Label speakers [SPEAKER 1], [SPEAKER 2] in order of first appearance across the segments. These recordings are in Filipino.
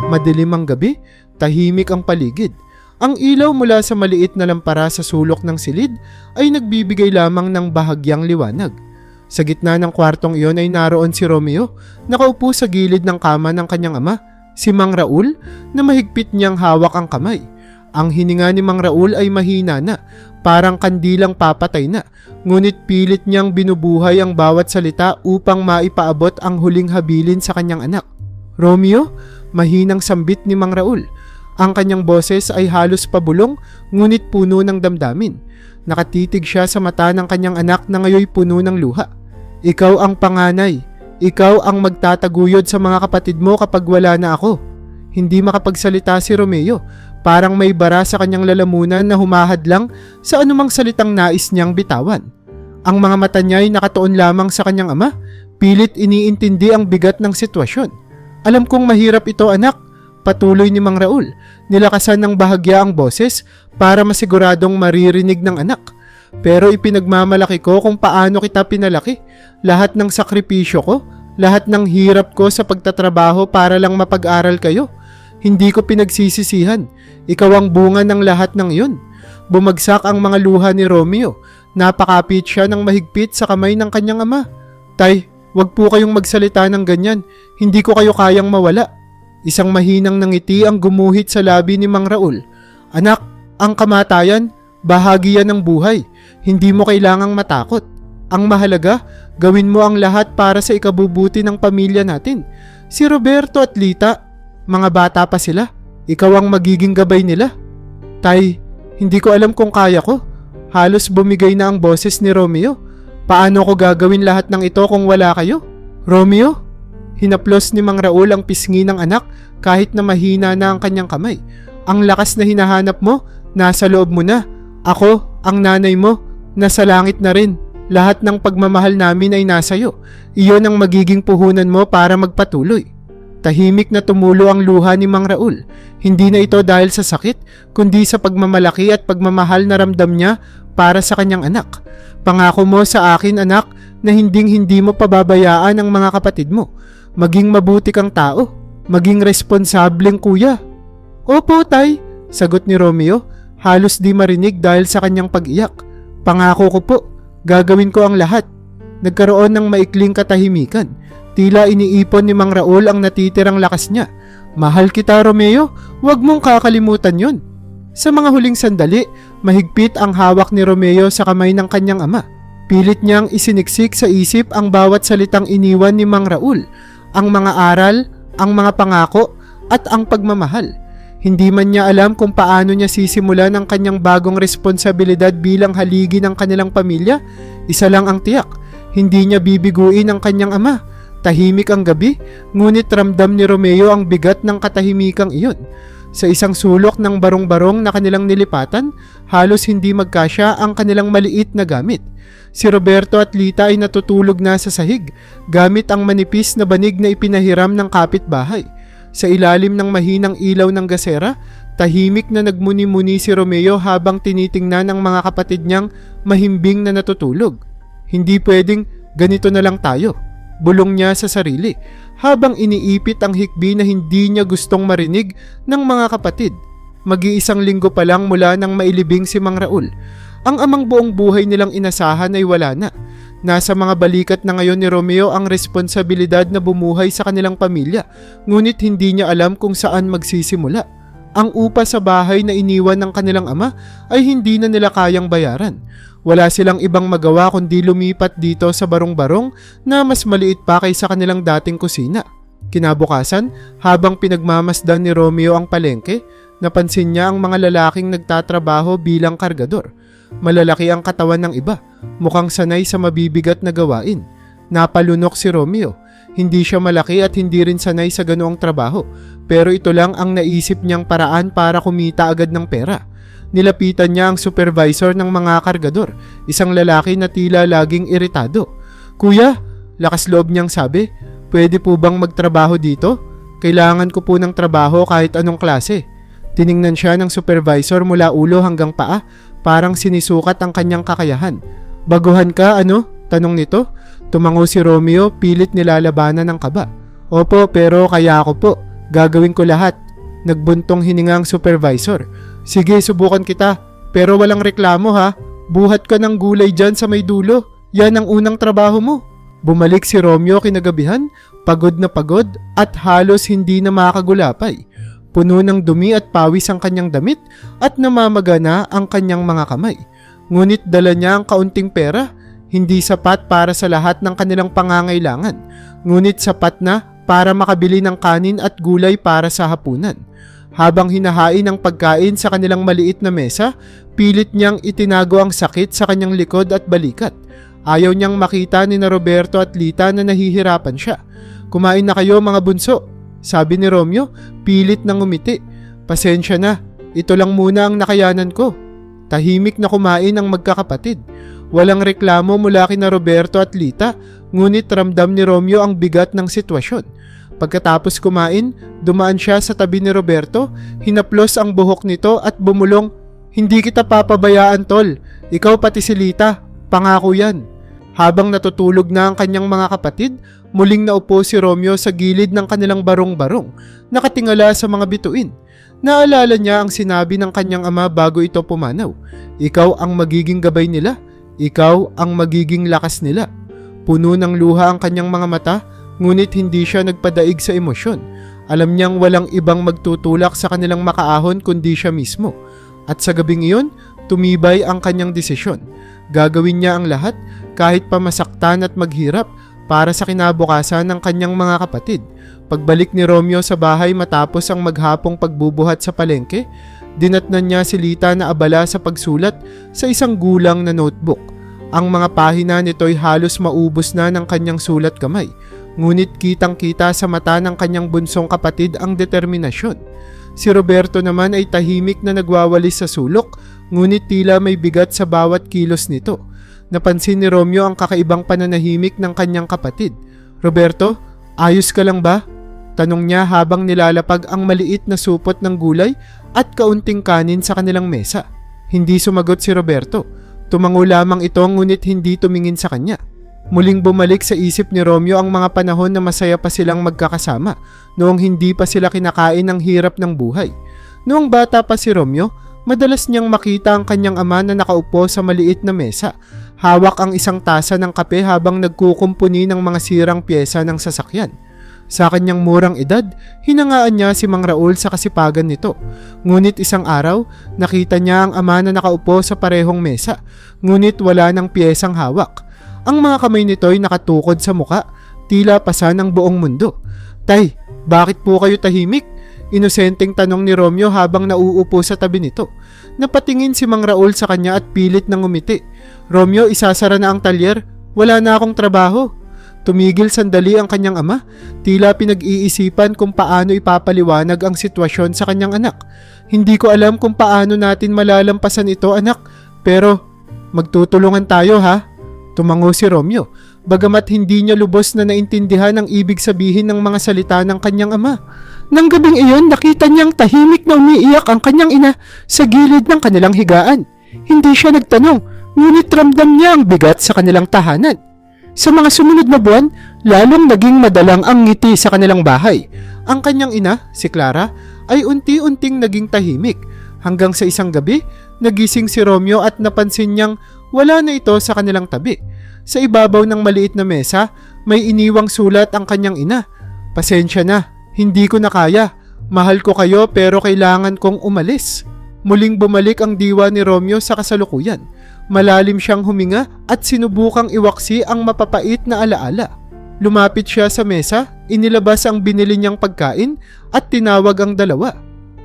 [SPEAKER 1] Madilim ang gabi, tahimik ang paligid. Ang ilaw mula sa maliit na lampara sa sulok ng silid ay nagbibigay lamang ng bahagyang liwanag. Sa gitna ng kwartong iyon ay naroon si Romeo, nakaupo sa gilid ng kama ng kanyang ama, si Mang Raul, na mahigpit niyang hawak ang kamay. Ang hininga ni Mang Raul ay mahina na, parang kandilang papatay na, ngunit pilit niyang binubuhay ang bawat salita upang maipaabot ang huling habilin sa kanyang anak. Romeo, mahinang sambit ni Mang Raul. Ang kanyang boses ay halos pabulong, ngunit puno ng damdamin. Nakatitig siya sa mata ng kanyang anak na ngayoy puno ng luha. Ikaw ang panganay. Ikaw ang magtataguyod sa mga kapatid mo kapag wala na ako. Hindi makapagsalita si Romeo. Parang may bara sa kanyang lalamunan na humahadlang sa anumang salitang nais niyang bitawan. Ang mga mata niya ay nakatuon lamang sa kanyang ama. Pilit iniintindi ang bigat ng sitwasyon. Alam kong mahirap ito, anak, patuloy ni Mang Raul. Nilakasan ng bahagya ang boses para masiguradong maririnig ng anak. Pero ipinagmamalaki ko kung paano kita pinalaki. Lahat ng sakripisyo ko, lahat ng hirap ko sa pagtatrabaho para lang mapag-aral kayo. Hindi ko pinagsisisihan. Ikaw ang bunga ng lahat ng iyon. Bumagsak ang mga luha ni Romeo. Napakapit siya ng mahigpit sa kamay ng kanyang ama. Tay, wag po kayong magsalita ng ganyan. Hindi ko kayo kayang mawala. Isang mahinang ngiti ang gumuhit sa labi ni Mang Raul. Anak, ang kamatayan, bahagi yan ng buhay. Hindi mo kailangang matakot. Ang mahalaga, gawin mo ang lahat para sa ikabubuti ng pamilya natin. Si Roberto at Lita, mga bata pa sila. Ikaw ang magiging gabay nila. Tay, hindi ko alam kung kaya ko. Halos bumigay na ang boses ni Romeo. Paano ko gagawin lahat ng ito kung wala kayo? Romeo? Hinaplos ni Mang Raul ang pisngi ng anak kahit na mahina na ang kanyang kamay. Ang lakas na hinahanap mo, nasa loob mo na. Ako, ang nanay mo, nasa langit na rin. Lahat ng pagmamahal namin ay nasa iyo. Iyon ang magiging puhunan mo para magpatuloy. Tahimik na tumulo ang luha ni Mang Raul. Hindi na ito dahil sa sakit, kundi sa pagmamalaki at pagmamahal na ramdam niya para sa kanyang anak. Pangako mo sa akin, anak, na hindi mo pababayaan ang mga kapatid mo. Maging mabuti kang tao. Maging responsableng kuya. Opo, tay, sagot ni Romeo, halos di marinig dahil sa kanyang pag-iyak. Pangako ko po, gagawin ko ang lahat. Nagkaroon ng maikling katahimikan. Tila iniipon ni Mang Raul ang natitirang lakas niya. Mahal kita, Romeo, wag mong kakalimutan yon. Sa mga huling sandali, mahigpit ang hawak ni Romeo sa kamay ng kanyang ama. Pilit niyang isiniksik sa isip ang bawat salitang iniwan ni Mang Raul. Ang mga aral, ang mga pangako, at ang pagmamahal. Hindi man niya alam kung paano niya sisimulan ang kanyang bagong responsibilidad bilang haligi ng kanilang pamilya. Isa lang ang tiyak, hindi niya bibiguin ang kanyang ama. Tahimik ang gabi, ngunit ramdam ni Romeo ang bigat ng katahimikang iyon. Sa isang sulok ng barong-barong na kanilang nilipatan, halos hindi magkasya ang kanilang maliit na gamit. Si Roberto at Lita ay natutulog na sa sahig, gamit ang manipis na banig na ipinahiram ng kapitbahay. Sa ilalim ng mahinang ilaw ng gasera, tahimik na nagmuni-muni si Romeo habang tinitingnan ng mga kapatid niyang mahimbing na natutulog. Hindi pwedeng ganito na lang tayo, bulong niya sa sarili, habang iniipit ang hikbi na hindi niya gustong marinig ng mga kapatid. Mag-iisang linggo pa lang mula nang mailibing si Mang Raul. Ang amang buong buhay nilang inasahan ay wala na. Nasa mga balikat na ngayon ni Romeo ang responsibilidad na bumuhay sa kanilang pamilya, ngunit hindi niya alam kung saan magsisimula. Ang upa sa bahay na iniwan ng kanilang ama ay hindi na nila kayang bayaran. Wala silang ibang magawa kundi lumipat dito sa barong-barong na mas maliit pa kaysa kanilang dating kusina. Kinabukasan, habang pinagmamasdan ni Romeo ang palengke, napansin niya ang mga lalaking nagtatrabaho bilang kargador. Malalaki ang katawan ng iba, mukhang sanay sa mabibigat na gawain. Napalunok si Romeo. Hindi siya malaki at hindi rin sanay sa ganoong trabaho, pero ito lang ang naisip niyang paraan para kumita agad ng pera. Nilapitan niya ang supervisor ng mga kargador, isang lalaki na tila laging iritado. Kuya, lakas loob niyang sabi, pwede po bang magtrabaho dito? Kailangan ko po ng trabaho kahit anong klase. Tiningnan siya ng supervisor mula ulo hanggang paa, parang sinisukat ang kanyang kakayahan. Baguhan ka, ano? Tanong nito. Tumango si Romeo, pilit nilalabanan ng kaba. Opo, pero kaya ako po. Gagawin ko lahat. Nagbuntong hininga ang supervisor. Sige, subukan kita. Pero walang reklamo ha. Buhat ka ng gulay dyan sa may dulo. Yan ang unang trabaho mo. Bumalik si Romeo kinagabihan, pagod na pagod at halos hindi na makagulapay. Puno ng dumi at pawis ang kanyang damit at namamaga na ang kanyang mga kamay. Ngunit dala niya ang kaunting pera, hindi sapat para sa lahat ng kanilang pangangailangan. Ngunit sapat na para makabili ng kanin at gulay para sa hapunan. Habang hinahain ang pagkain sa kanilang maliit na mesa, pilit niyang itinago ang sakit sa kanyang likod at balikat. Ayaw niyang makita ni na Roberto at Lita na nahihirapan siya. Kumain na kayo mga bunso, sabi ni Romeo, pilit nang umiti. Pasensya na, ito lang muna ang nakayanan ko. Tahimik na kumain ang magkakapatid. Walang reklamo mula kina Roberto at Lita, ngunit ramdam ni Romeo ang bigat ng sitwasyon. Pagkatapos kumain, dumaan siya sa tabi ni Roberto, hinaplos ang buhok nito at bumulong, "Hindi kita papabayaan tol, ikaw pati si Lita, pangako yan." Habang natutulog na ang kanyang mga kapatid, muling naupo si Romeo sa gilid ng kanilang barong-barong, nakatingala sa mga bituin. Naalala niya ang sinabi ng kanyang ama bago ito pumanaw, "Ikaw ang magiging gabay nila, ikaw ang magiging lakas nila." Puno ng luha ang kanyang mga mata, ngunit hindi siya nagpadaig sa emosyon. Alam niyang walang ibang magtutulak sa kanilang makaahon kundi siya mismo. At sa gabing iyon, tumibay ang kanyang desisyon. Gagawin niya ang lahat, kahit pa masaktan at maghirap, para sa kinabukasan ng kanyang mga kapatid. Pagbalik ni Romeo sa bahay matapos ang maghapong pagbubuhat sa palengke, dinatnan niya si Lita na abala sa pagsulat sa isang gulang na notebook. Ang mga pahina nito'y halos maubos na ng kanyang sulat kamay. Ngunit kitang-kita sa mata ng kanyang bunsong kapatid ang determinasyon. Si Roberto naman ay tahimik na nagwawalis sa sulok, ngunit tila may bigat sa bawat kilos nito. Napansin ni Romeo ang kakaibang pananahimik ng kanyang kapatid. "Roberto, ayos ka lang ba?" Tanong niya habang nilalapag ang maliit na supot ng gulay at kaunting kanin sa kanilang mesa. Hindi sumagot si Roberto. Tumango lamang ito ngunit hindi tumingin sa kanya. Muling bumalik sa isip ni Romeo ang mga panahon na masaya pa silang magkakasama, noong hindi pa sila kinakain ng hirap ng buhay. Noong bata pa si Romeo, madalas niyang makita ang kanyang ama na nakaupo sa maliit na mesa. Hawak ang isang tasa ng kape habang nagkukumpuni ng mga sirang pyesa ng sasakyan. Sa kanyang murang edad, hinangaan niya si Mang Raul sa kasipagan nito. Ngunit isang araw, nakita niya ang ama na nakaupo sa parehong mesa, ngunit wala ng pyesang hawak. Ang mga kamay nito'y nakatukod sa muka, tila pasan ang buong mundo. "Tay, bakit po kayo tahimik?" Inosenteng tanong ni Romeo habang nauupo sa tabi nito. Napatingin si Mang Raul sa kanya at pilit nang umiti. "Romeo, isasara na ang talyer. Wala na akong trabaho." Tumigil sandali ang kanyang ama, tila pinag-iisipan kung paano ipapaliwanag ang sitwasyon sa kanyang anak. "Hindi ko alam kung paano natin malalampasan ito, anak, pero magtutulungan tayo ha?" Tumango si Romeo, bagamat hindi niya lubos na naintindihan ang ibig sabihin ng mga salita ng kanyang ama. Nang gabing iyon, nakita niyang tahimik na umiiyak ang kanyang ina sa gilid ng kanilang higaan. Hindi siya nagtanong, ngunit ramdam niya ang bigat sa kanilang tahanan. Sa mga sumunod na buwan, lalong naging madalang ang ngiti sa kanilang bahay. Ang kanyang ina, si Clara, ay unti-unting naging tahimik. Hanggang sa isang gabi, nagising si Romeo at napansin niyang wala na ito sa kanilang tabi. Sa ibabaw ng maliit na mesa, may iniwang sulat ang kanyang ina. "Pasensya na, hindi ko na kaya. Mahal ko kayo pero kailangan kong umalis." Muling bumalik ang diwa ni Romeo sa kasalukuyan. Malalim siyang huminga at sinubukang iwaksi ang mapapait na alaala. Lumapit siya sa mesa, inilabas ang binili niyang pagkain at tinawag ang dalawa.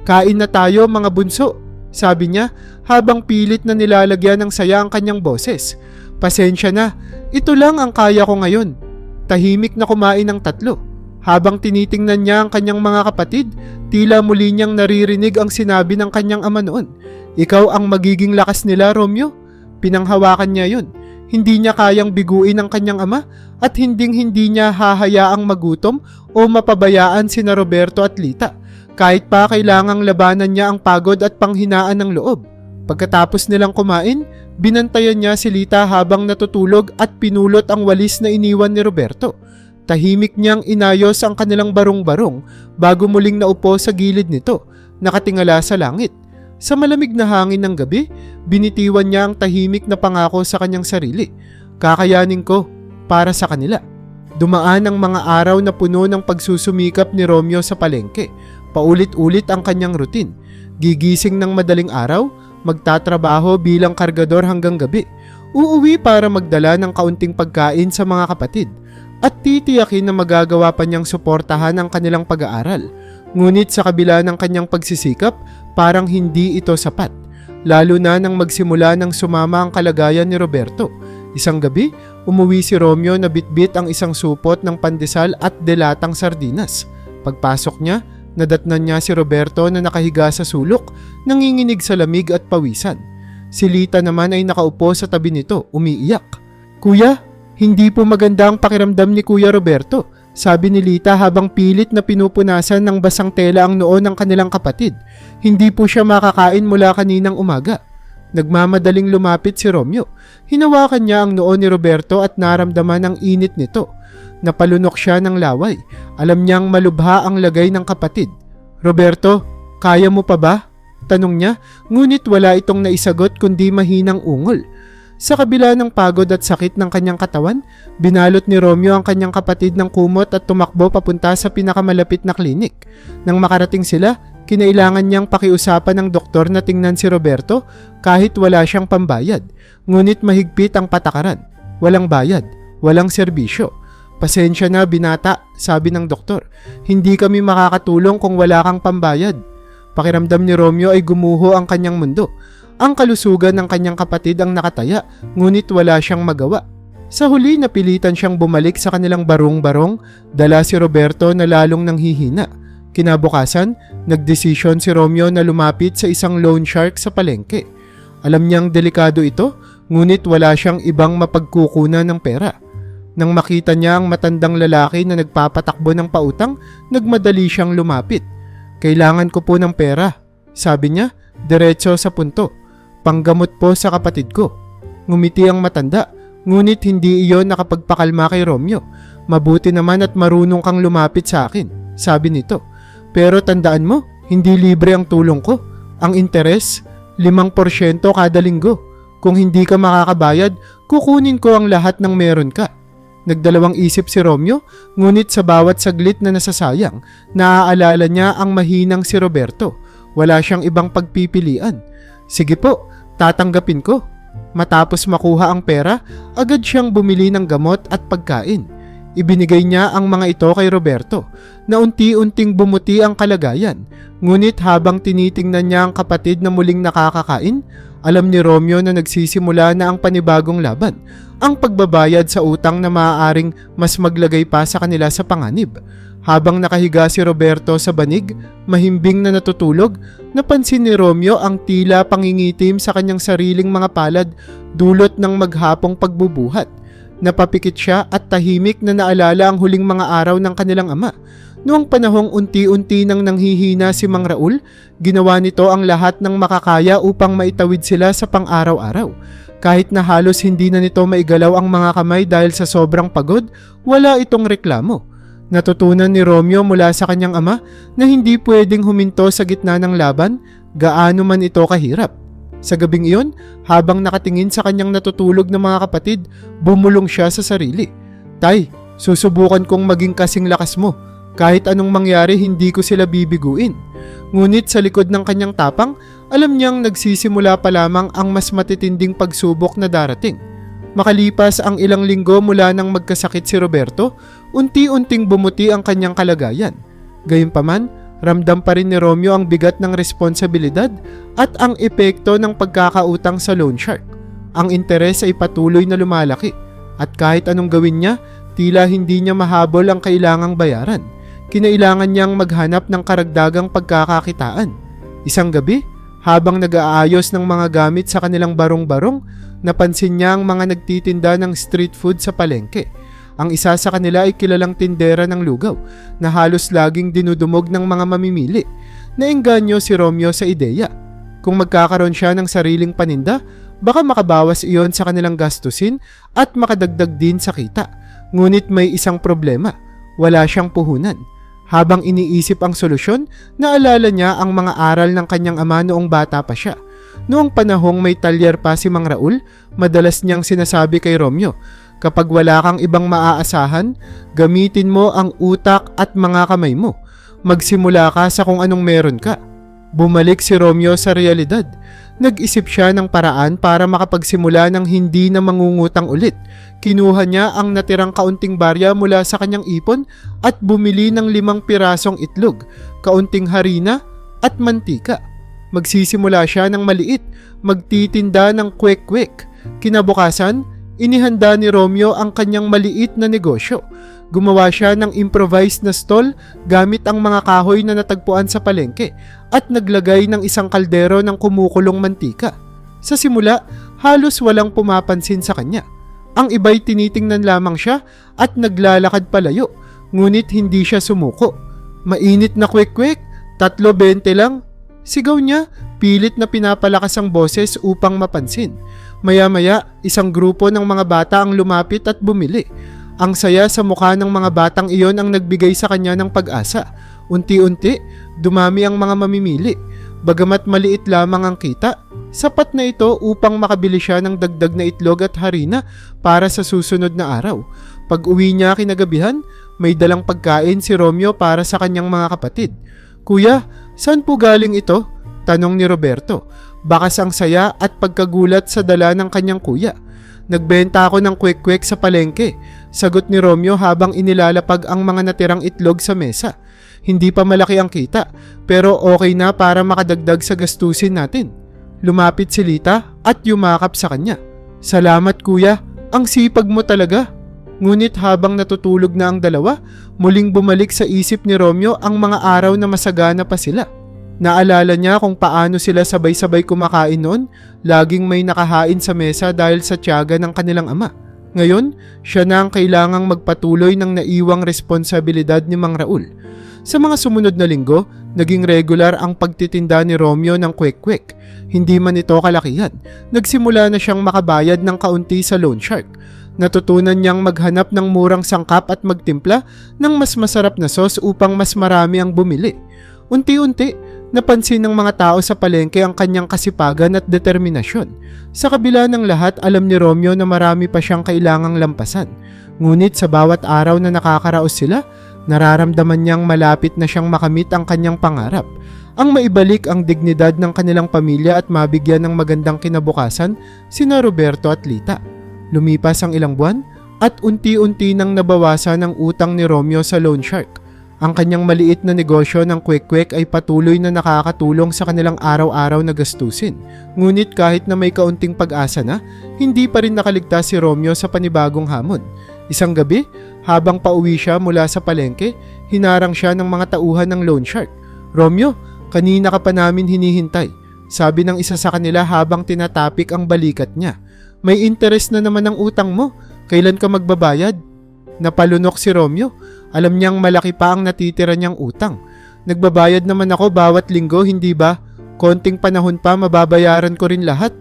[SPEAKER 1] "Kain na tayo mga bunso," sabi niya habang pilit na nilalagyan ng saya ang kanyang boses. "Pasensya na, ito lang ang kaya ko ngayon." Tahimik na kumain ang tatlo. Habang tinitingnan niya ang kanyang mga kapatid, tila muli niyang naririnig ang sinabi ng kanyang ama noon. "Ikaw ang magiging lakas nila, Romeo." Pinanghawakan niya yun. Hindi niya kayang biguin ang kanyang ama at hindi niya hahayaang magutom o mapabayaan sina Roberto at Lita. Kahit pa kailangang labanan niya ang pagod at panghinaan ng loob. Pagkatapos nilang kumain, Binantayan niya si Lita habang natutulog at pinulot ang walis na iniwan ni Roberto. Tahimik niyang inayos ang kanilang barong-barong bago muling naupo sa gilid nito, nakatingala sa langit. Sa malamig na hangin ng gabi, binitiwan niya ang tahimik na pangako sa kanyang sarili. Kakayanin ko para sa kanila. Dumaan ang mga araw na puno ng pagsusumikap ni Romeo sa palengke. Paulit-ulit ang kanyang routine. Gigising ng madaling araw, magtatrabaho bilang kargador hanggang gabi. Uuwi para magdala ng kaunting pagkain sa mga kapatid. At titiyakin na magagawa pa niyang suportahan ang kanilang pag-aaral. Ngunit sa kabila ng kanyang pagsisikap, parang hindi ito sapat. Lalo na nang magsimula ng sumama ang kalagayan ni Roberto. Isang gabi, umuwi si Romeo na bitbit ang isang supot ng pandesal at delatang sardinas. Pagpasok niya, nadatnan niya si Roberto na nakahiga sa sulok, nanginginig sa lamig at pawisan. Si Lita naman ay nakaupo sa tabi nito, umiiyak. "Kuya, hindi po maganda ang pakiramdam ni Kuya Roberto," sabi ni Lita habang pilit na pinupunasan ng basang tela ang noo ng kanilang kapatid. "Hindi po siya makakain mula kaninang umaga." Nagmamadaling lumapit si Romeo. Hinawakan niya ang noo ni Roberto at naramdaman ang init nito. Napalunok siya ng laway. Alam niyang malubha ang lagay ng kapatid. "Roberto, kaya mo pa ba?" tanong niya, ngunit wala itong naisagot kundi mahinang ungol. Sa kabila ng pagod at sakit ng kanyang katawan, binalot ni Romeo ang kanyang kapatid ng kumot at tumakbo papunta sa pinakamalapit na klinik. Nang makarating sila, kinailangan niyang pakiusapan ng doktor na tingnan si Roberto kahit wala siyang pambayad. Ngunit mahigpit ang patakaran. Walang bayad, walang serbisyo. "Pasensya na binata," sabi ng doktor. "Hindi kami makakatulong kung wala kang pambayad." Pakiramdam ni Romeo ay gumuho ang kanyang mundo. Ang kalusugan ng kanyang kapatid ang nakataya, ngunit wala siyang magawa. Sa huli, napilitan siyang bumalik sa kanilang barong-barong, dala si Roberto na lalong nanghihina. Kinabukasan, nagdesisyon si Romeo na lumapit sa isang loan shark sa palengke. Alam niyang delikado ito, ngunit wala siyang ibang mapagkukunan ng pera. Nang makita niya ang matandang lalaki na nagpapatakbo ng pautang, nagmadali siyang lumapit. "Kailangan ko po ng pera," sabi niya, diretso sa punto. "Panggamot po sa kapatid ko." Ngumiti ang matanda, ngunit hindi iyon nakapagpakalma kay Romeo. "Mabuti naman at marunong kang lumapit sa akin," sabi nito. "Pero tandaan mo, hindi libre ang tulong ko. Ang interes, 5% kada linggo. Kung hindi ka makakabayad, kukunin ko ang lahat ng meron ka." Nagdalawang isip si Romeo, ngunit sa bawat saglit na nasasayang, naaalala niya ang mahinang si Roberto. Wala siyang ibang pagpipilian. "Sige po, tatanggapin ko." Matapos makuha ang pera, agad siyang bumili ng gamot at pagkain. Ibinigay niya ang mga ito kay Roberto, na unti-unting bumuti ang kalagayan. Ngunit habang tinitingnan niya ang kapatid na muling nakakakain, alam ni Romeo na nagsisimula na ang panibagong laban, ang pagbabayad sa utang na maaaring mas maglagay pa sa kanila sa panganib. Habang nakahiga si Roberto sa banig, mahimbing na natutulog, napansin ni Romeo ang tila pangingitim sa kanyang sariling mga palad dulot ng maghapong pagbubuhat. Napapikit siya at tahimik na naalala ang huling mga araw ng kanilang ama. Noong panahong unti-unti nang nanghihina si Mang Raul, ginawa nito ang lahat ng makakaya upang maitawid sila sa pang-araw-araw. Kahit na halos hindi na nito maigalaw ang mga kamay dahil sa sobrang pagod, wala itong reklamo. Natutunan ni Romeo mula sa kanyang ama na hindi pwedeng huminto sa gitna ng laban, gaano man ito kahirap. Sa gabing iyon, habang nakatingin sa kanyang natutulog na mga kapatid, bumulong siya sa sarili. "Tay, susubukan kong maging kasing lakas mo. Kahit anong mangyari, hindi ko sila bibiguin." Ngunit sa likod ng kanyang tapang, alam niyang nagsisimula pa lamang ang mas matitinding pagsubok na darating. Makalipas ang ilang linggo mula nang magkasakit si Roberto, unti-unting bumuti ang kanyang kalagayan. Gayunpaman, ramdam pa rin ni Romeo ang bigat ng responsibilidad at ang epekto ng pagkakautang sa loan shark. Ang interes ay patuloy na lumalaki at kahit anong gawin niya, tila hindi niya mahabol ang kailangang bayaran. Kinailangan niyang maghanap ng karagdagang pagkakakitaan. Isang gabi, habang nag-aayos ng mga gamit sa kanilang barong-barong, napansin niya ang mga nagtitinda ng street food sa palengke. Ang isa sa kanila ay kilalang tindera ng lugaw na halos laging dinudumog ng mga mamimili. Naengganyo si Romeo sa ideya. Kung magkakaroon siya ng sariling paninda, Baka makabawas iyon sa kanilang gastusin at makadagdag din sa kita. Ngunit may isang problema, wala siyang puhunan. Habang iniisip ang solusyon, naalala niya ang mga aral ng kanyang ama noong bata pa siya. Noong panahong may talyer pa si Mang Raul, madalas niyang sinasabi kay Romeo, kapag wala kang ibang maaasahan, gamitin mo ang utak at mga kamay mo. Magsimula ka sa kung anong meron ka. Bumalik si Romeo sa realidad. Nag-isip siya ng paraan para makapagsimula ng hindi na mangungutang ulit. Kinuha niya ang natirang kaunting barya mula sa kanyang ipon at bumili ng 5 pirasong itlog, kaunting harina at mantika. Magsisimula siya ng maliit, magtitinda ng kwek-kwek. Kinabukasan, inihanda ni Romeo ang kanyang maliit na negosyo. Gumawa siya ng improvised na stall gamit ang mga kahoy na natagpuan sa palengke at naglagay ng isang kaldero ng kumukulong mantika. Sa simula, halos walang pumapansin sa kanya. Ang iba'y tinitingnan lamang siya at naglalakad palayo, ngunit hindi siya sumuko. Mainit na kwek-kwek, 3.20 lang. Sigaw niya, pilit na pinapalakas ang boses upang mapansin. Maya-maya, isang grupo ng mga bata ang lumapit at bumili. Ang saya sa mukha ng mga batang iyon ang nagbigay sa kanya ng pag-asa. Unti-unti, dumami ang mga mamimili. Bagamat maliit lamang ang kita, sapat na ito upang makabili siya ng dagdag na itlog at harina para sa susunod na araw. Pag uwi niya kinagabihan, may dalang pagkain si Romeo para sa kanyang mga kapatid. "Kuya, saan po galing ito?" tanong ni Roberto. Bakas ang saya at pagkagulat sa dala ng kanyang kuya. "Nagbenta ako ng kwek-kwek sa palengke," sagot ni Romeo habang inilalapag ang mga natirang itlog sa mesa. "Hindi pa malaki ang kita, pero okay na para makadagdag sa gastusin natin." Lumapit si Lita at yumakap sa kanya. "Salamat kuya, ang sipag mo talaga." Ngunit habang natutulog na ang dalawa, muling bumalik sa isip ni Romeo ang mga araw na masagana pa sila. Naalala niya kung paano sila sabay-sabay kumakain noon, laging may nakahain sa mesa dahil sa tiyaga ng kanilang ama. Ngayon, siya na ang kailangang magpatuloy ng naiwang responsibilidad ni Mang Raul. Sa mga sumunod na linggo, naging regular ang pagtitinda ni Romeo ng kwek-kwek. Hindi man ito kalakihan, nagsimula na siyang makabayad ng kaunti sa loan shark. Natutunan niyang maghanap ng murang sangkap at magtimpla ng mas masarap na sauce upang mas marami ang bumili. Unti-unti, napansin ng mga tao sa palengke ang kanyang kasipagan at determinasyon. Sa kabila ng lahat, alam ni Romeo na marami pa siyang kailangang lampasan. Ngunit sa bawat araw na nakakaraos sila, nararamdaman niyang malapit na siyang makamit ang kanyang pangarap. Ang maibalik ang dignidad ng kanilang pamilya at mabigyan ng magandang kinabukasan sina Roberto at Lita. Lumipas ang ilang buwan at unti-unti nang nabawasan ang utang ni Romeo sa loan shark. Ang kanyang maliit na negosyo ng kwek-kwek ay patuloy na nakakatulong sa kanilang araw-araw na gastusin. Ngunit kahit na may kaunting pag-asa na, hindi pa rin nakaligtas si Romeo sa panibagong hamon. Isang gabi, habang pauwi siya mula sa palengke, hinarang siya ng mga tauhan ng loan shark. "Romeo, kanina ka pa namin hinihintay," sabi ng isa sa kanila habang tinatapik ang balikat niya. "May interest na naman ang utang mo. Kailan ka magbabayad?" Napalunok si Romeo. Alam niyang malaki pa ang natitira niyang utang. "Nagbabayad naman ako bawat linggo, hindi ba? Konting panahon pa mababayaran ko rin lahat."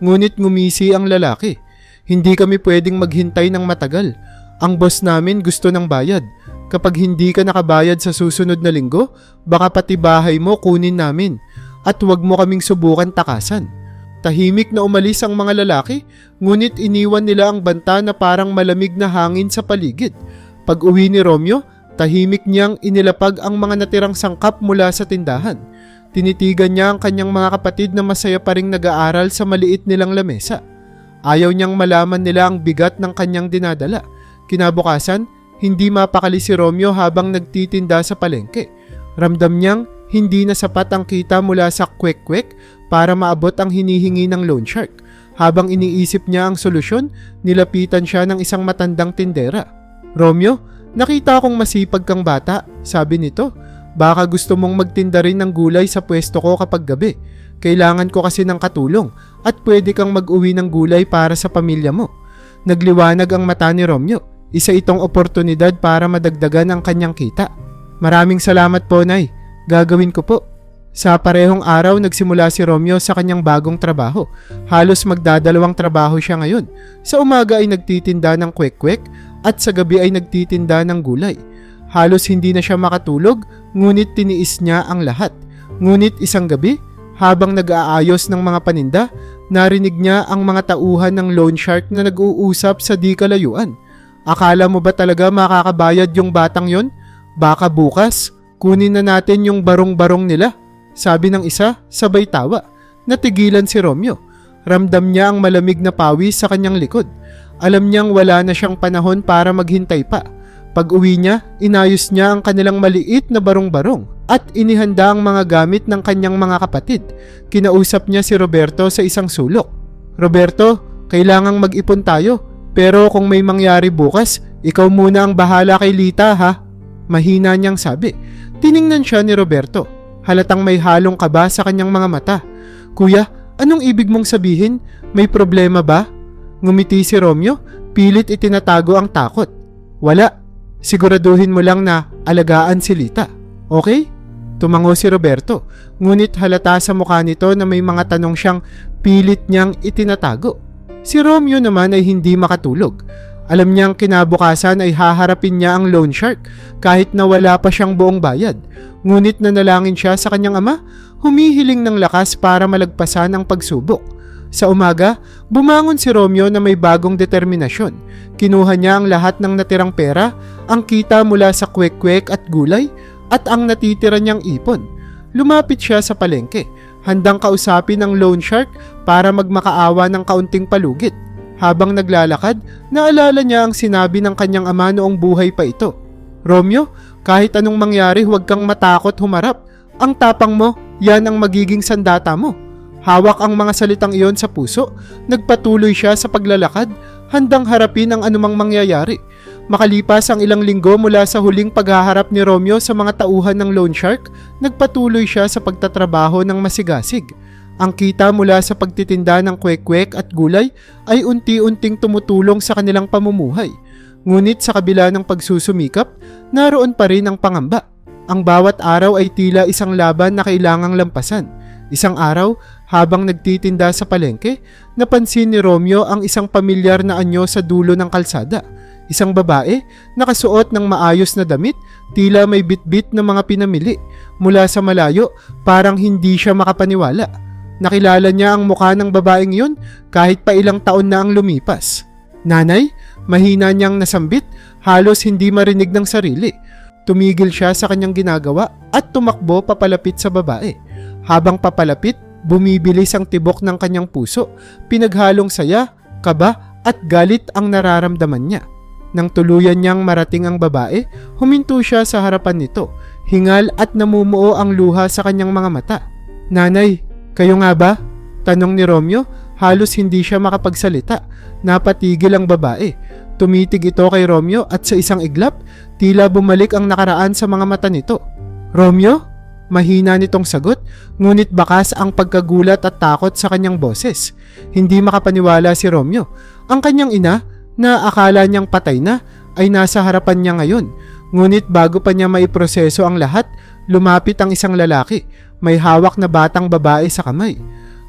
[SPEAKER 1] Ngunit ngumisi ang lalaki. "Hindi kami pwedeng maghintay ng matagal. Ang boss namin gusto ng bayad. Kapag hindi ka nakabayad sa susunod na linggo, baka pati bahay mo kunin namin. At huwag mo kaming subukan takasan." Tahimik na umalis ang mga lalaki, ngunit iniwan nila ang banta na parang malamig na hangin sa paligid. Pag uwi ni Romeo, tahimik niyang inilapag ang mga natirang sangkap mula sa tindahan. Tinitigan niya ang kanyang mga kapatid na masaya pa ring nag-aaral sa maliit nilang lamesa. Ayaw niyang malaman nila ang bigat ng kanyang dinadala. Kinabukasan, hindi mapakali si Romeo habang nagtitinda sa palengke. Ramdam niyang hindi na sapat ang kita mula sa kwek-kwek para maabot ang hinihingi ng loan shark. Habang iniisip niya ang solusyon, nilapitan siya ng isang matandang tindera. "Romeo, nakita kong masipag kang bata," sabi nito. "Baka gusto mong magtinda rin ng gulay sa pwesto ko kapag gabi. Kailangan ko kasi ng katulong at pwede kang mag-uwi ng gulay para sa pamilya mo." Nagliwanag ang mata ni Romeo. Isa itong oportunidad para madagdagan ang kanyang kita. "Maraming salamat po, Nay. Gagawin ko po." Sa parehong araw nagsimula si Romeo sa kanyang bagong trabaho. Halos magdadalawang trabaho siya ngayon. Sa umaga ay nagtitinda ng kwek-kwek at sa gabi ay nagtitinda ng gulay. Halos hindi na siya makatulog, ngunit tiniis niya ang lahat. Ngunit isang gabi, habang nag-aayos ng mga paninda, narinig niya ang mga tauhan ng loan shark na nag-uusap sa di kalayuan. Akala mo ba talaga makakabayad yung batang yon? Baka bukas, kunin na natin yung barong-barong nila. Sabi ng isa, sabay tawa. Natigilan si Romeo. Ramdam niya ang malamig na pawis sa kanyang likod. Alam niyang wala na siyang panahon para maghintay pa. Pag uwi niya, inayos niya ang kanilang maliit na barong-barong at inihanda ang mga gamit ng kanyang mga kapatid. Kinausap niya si Roberto sa isang sulok. Roberto, kailangang mag-ipon tayo. Pero kung may mangyari bukas, ikaw muna ang bahala kay Lita ha. Mahina niyang sabi. Tiningnan siya ni Roberto. Halatang may halong kaba sa kanyang mga mata. Kuya, anong ibig mong sabihin? May problema ba? Ngumiti si Romeo, pilit itinatago ang takot. Wala. Siguraduhin mo lang na alagaan si Lita. Okay? Tumango si Roberto, ngunit halata sa mukha nito na may mga tanong siyang pilit niyang itinatago. Si Romeo naman ay hindi makatulog. Alam niyang kinabukasan ay haharapin niya ang loan shark kahit na wala pa siyang buong bayad. Ngunit nanalangin siya sa kanyang ama, humihiling ng lakas para malagpasan ang pagsubok. Sa umaga, bumangon si Romeo na may bagong determinasyon. Kinuha niya ang lahat ng natirang pera, ang kita mula sa kwek-kwek at gulay, at ang natitira niyang ipon. Lumapit siya sa palengke, handang kausapin ang loan shark para magmakaawa ng kaunting palugit. Habang naglalakad, naalala niya ang sinabi ng kanyang ama noong buhay pa ito. Romeo, kahit anong mangyari huwag kang matakot humarap. Ang tapang mo, yan ang magiging sandata mo. Hawak ang mga salitang iyon sa puso, nagpatuloy siya sa paglalakad, handang harapin ang anumang mangyayari. Makalipas ang ilang linggo mula sa huling paghaharap ni Romeo sa mga tauhan ng loan shark, nagpatuloy siya sa pagtatrabaho ng masigasig. Ang kita mula sa pagtitinda ng kwek-kwek at gulay ay unti-unting tumutulong sa kanilang pamumuhay. Ngunit sa kabila ng pagsusumikap, naroon pa rin ang pangamba. Ang bawat araw ay tila isang laban na kailangang lampasan. Isang araw, habang nagtitinda sa palengke, napansin ni Romeo ang isang pamilyar na anyo sa dulo ng kalsada. Isang babae, nakasuot ng maayos na damit, tila may bitbit na mga pinamili. Mula sa malayo, parang hindi siya makapaniwala. Nakilala niya ang mukha ng babaeng yun kahit pa ilang taon na ang lumipas. Nanay, mahina niyang nasambit, halos hindi marinig ng sarili. Tumigil siya sa kanyang ginagawa at tumakbo papalapit sa babae. Habang papalapit, bumibilis ang tibok ng kanyang puso, pinaghalong saya, kaba at galit ang nararamdaman niya. Nang tuluyan niyang marating ang babae, huminto siya sa harapan nito, hingal at namumuo ang luha sa kanyang mga mata. Nanay, kayo nga ba? Tanong ni Romeo, halos hindi siya makapagsalita. Napatigil ang babae. Tumitig ito kay Romeo at sa isang iglap, tila bumalik ang nakaraan sa mga mata nito. Romeo? Mahina nitong sagot, ngunit bakas ang pagkagulat at takot sa kanyang boses. Hindi makapaniwala si Romeo. Ang kanyang ina, na akala niyang patay na, ay nasa harapan niya ngayon. Ngunit bago pa niya maiproseso ang lahat, lumapit ang isang lalaki. May hawak na batang babae sa kamay.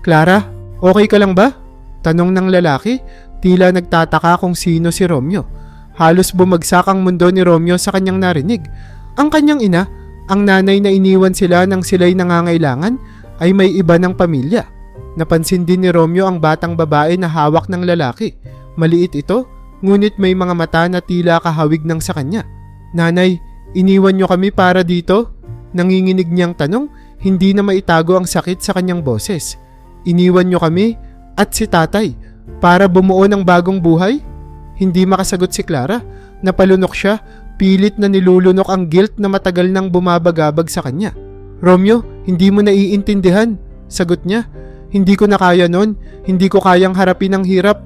[SPEAKER 1] Clara, okay ka lang ba? Tanong ng lalaki, tila nagtataka kung sino si Romeo. Halos bumagsak ang mundo ni Romeo sa kanyang narinig. Ang kanyang ina, ang nanay na iniwan sila nang sila'y nangangailangan, ay may iba ng pamilya. Napansin din ni Romeo ang batang babae na hawak ng lalaki. Maliit ito, ngunit may mga mata na tila kahawig ng sa kanya. Nanay, iniwan niyo kami para dito? Nanginginig niyang tanong, hindi na maitago ang sakit sa kanyang boses. Iniwan niyo kami at si tatay para bumuo ng bagong buhay? Hindi makasagot si Clara. Napalunok siya, pilit na nilulunok ang guilt na matagal nang bumabagabag sa kanya. Romeo, hindi mo naiintindihan. Sagot niya, hindi ko na kaya nun. Hindi ko kayang harapin ang hirap.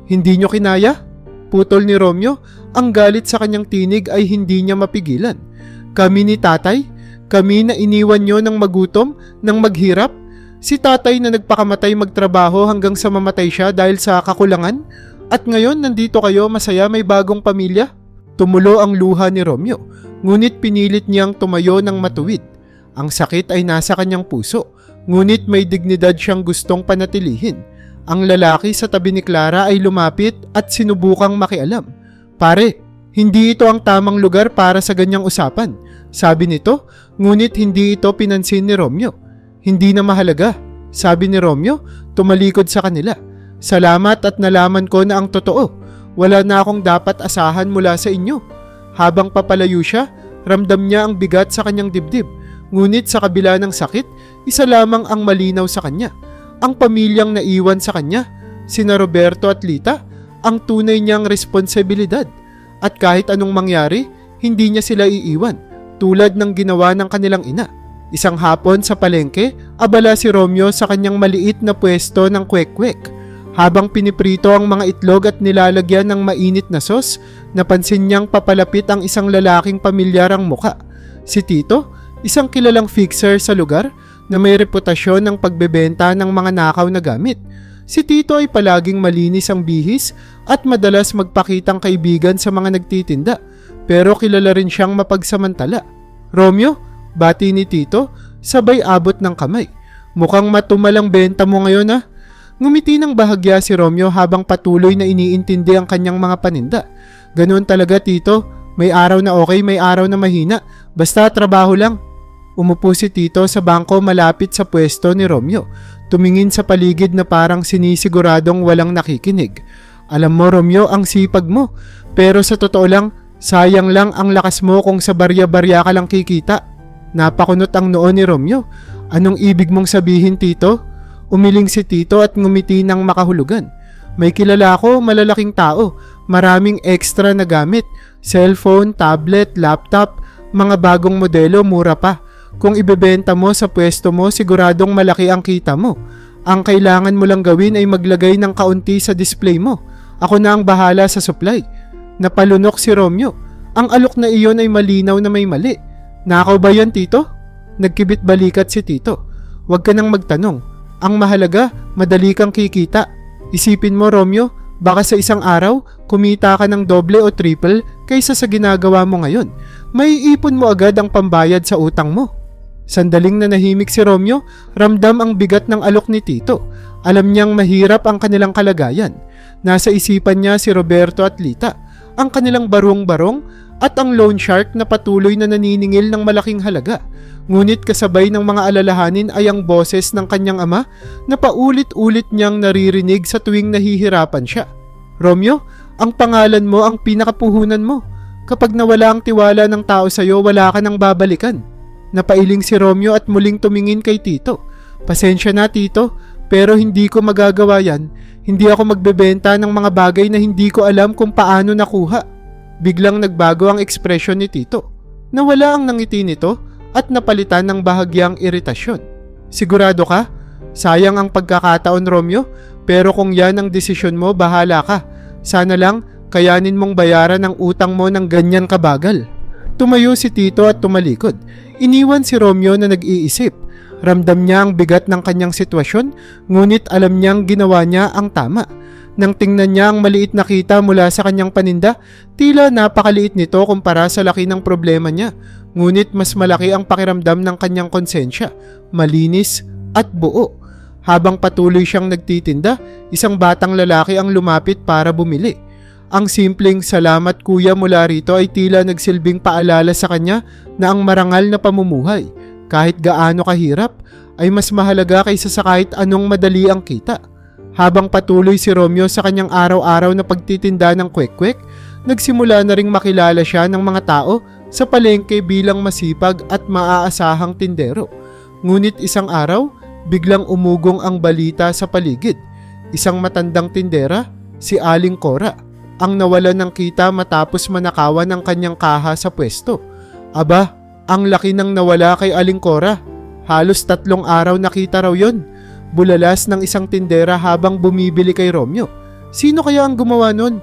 [SPEAKER 1] Hindi niyo kinaya? Putol ni Romeo, ang galit sa kanyang tinig ay hindi niya mapigilan. Kami ni tatay? Kami na iniwan niyo ng magutom, ng maghirap? Si tatay na nagpakamatay magtrabaho hanggang sa mamatay siya dahil sa kakulangan? At ngayon nandito kayo masaya may bagong pamilya? Tumulo ang luha ni Romeo, ngunit pinilit niyang tumayo ng matuwid. Ang sakit ay nasa kanyang puso, ngunit may dignidad siyang gustong panatilihin. Ang lalaki sa tabi ni Clara ay lumapit at sinubukang makialam. Pare, hindi ito ang tamang lugar para sa ganyang usapan, sabi nito, ngunit hindi ito pinansin ni Romeo. Hindi na mahalaga, sabi ni Romeo, tumalikod sa kanila. Salamat at nalaman ko na ang totoo. Wala na akong dapat asahan mula sa inyo. Habang papalayo siya, ramdam niya ang bigat sa kanyang dibdib. Ngunit sa kabila ng sakit, isa lamang ang malinaw sa kanya. Ang pamilyang naiwan sa kanya, sina Roberto at Lita, ang tunay niyang responsibilidad. At kahit anong mangyari, hindi niya sila iiwan, tulad ng ginawa ng kanilang ina. Isang hapon sa palengke, abala si Romeo sa kanyang maliit na pwesto ng kwek-kwek. Habang piniprito ang mga itlog at nilalagyan ng mainit na sauce, napansin niyang papalapit ang isang lalaking pamilyarang muka. Si Tito, isang kilalang fixer sa lugar na may reputasyon ng pagbebenta ng mga nakaw na gamit. Si Tito ay palaging malinis ang bihis at madalas magpakitang kaibigan sa mga nagtitinda, pero kilala rin siyang mapagsamantala. Romeo, bati ni Tito, sabay abot ng kamay. Mukhang matumalang benta mo ngayon ah. Ngumiti ng bahagya si Romeo habang patuloy na iniintindi ang kanyang mga paninda. Ganoon talaga Tito, may araw na okay, may araw na mahina, basta trabaho lang. Umupo si Tito sa bangko malapit sa pwesto ni Romeo, tumingin sa paligid na parang sinisiguradong walang nakikinig. Alam mo Romeo, ang sipag mo, pero sa totoo lang, sayang lang ang lakas mo kung sa barya-barya ka lang kikita. Napakunot ang noo ni Romeo. Anong ibig mong sabihin Tito? Umiling si Tito at ngumiti ng makahulugan. May kilala ako, malalaking tao, maraming extra na gamit, cellphone, tablet, laptop, mga bagong modelo, mura pa. Kung ibebenta mo sa pwesto mo, siguradong malaki ang kita mo. Ang kailangan mo lang gawin ay maglagay ng kaunti sa display mo. Ako na ang bahala sa supply. Napalunok si Romeo. Ang alok na iyon ay malinaw na may mali. Nakaw ba yan Tito? Nagkibit balikat si Tito. Huwag ka nang magtanong. Ang mahalaga, madali kang kikita. Isipin mo Romeo, baka sa isang araw, kumita ka ng doble o triple kaysa sa ginagawa mo ngayon. May ipon mo agad ang pambayad sa utang mo. Sandaling nanahimik si Romeo, ramdam ang bigat ng alok ni Tito. Alam niyang mahirap ang kanilang kalagayan. Nasa isipan niya si Roberto at Lita, ang kanilang barong-barong at ang loan shark na patuloy na naniningil ng malaking halaga. Ngunit kasabay ng mga alalahanin ay ang boses ng kanyang ama na paulit-ulit niyang naririnig sa tuwing nahihirapan siya. Romeo, ang pangalan mo ang pinakapuhunan mo. Kapag nawala ang tiwala ng tao sa iyo, wala ka nang babalikan. Napailing si Romeo at muling tumingin kay Tito. Pasensya na Tito, pero hindi ko magagawa yan. Hindi ako magbebenta ng mga bagay na hindi ko alam kung paano nakuha. Biglang nagbago ang ekspresyon ni Tito. Nawala ang nangiti nito at napalitan ng bahagyang iritasyon. Sigurado ka? Sayang ang pagkakataon Romeo, pero kung yan ang desisyon mo, bahala ka. Sana lang kayanin mong bayaran ang utang mo ng ganyan kabagal. Tumayo si Tito at tumalikod. Iniwan si Romeo na nag-iisip. Ramdam niya ang bigat ng kanyang sitwasyon, ngunit alam niyang ginawa niya ang tama. Nang tingnan niya ang maliit na kita mula sa kanyang paninda, tila napakaliit nito kumpara sa laki ng problema niya. Ngunit mas malaki ang pakiramdam ng kanyang konsensya, malinis at buo. Habang patuloy siyang nagtitinda, isang batang lalaki ang lumapit para bumili. Ang simpleng salamat kuya mula rito ay tila nagsilbing paalala sa kanya na ang marangal na pamumuhay, kahit gaano kahirap, ay mas mahalaga kaysa sa kahit anong madali ang kita. Habang patuloy si Romeo sa kanyang araw-araw na pagtitinda ng kwek-kwek, nagsimula na ring makilala siya ng mga tao sa palengke bilang masipag at maaasahang tindero. Ngunit isang araw, biglang umugong ang balita sa paligid. Isang matandang tindera, si Aling Cora, ang nawalan ng kita matapos manakawan ang kanyang kaha sa pwesto. Aba, ang laki ng nawala kay Aling Cora. Halos 3 araw nakita raw yon. Bulalas ng isang tindera habang bumibili kay Romeo. Sino kaya ang gumawa nun?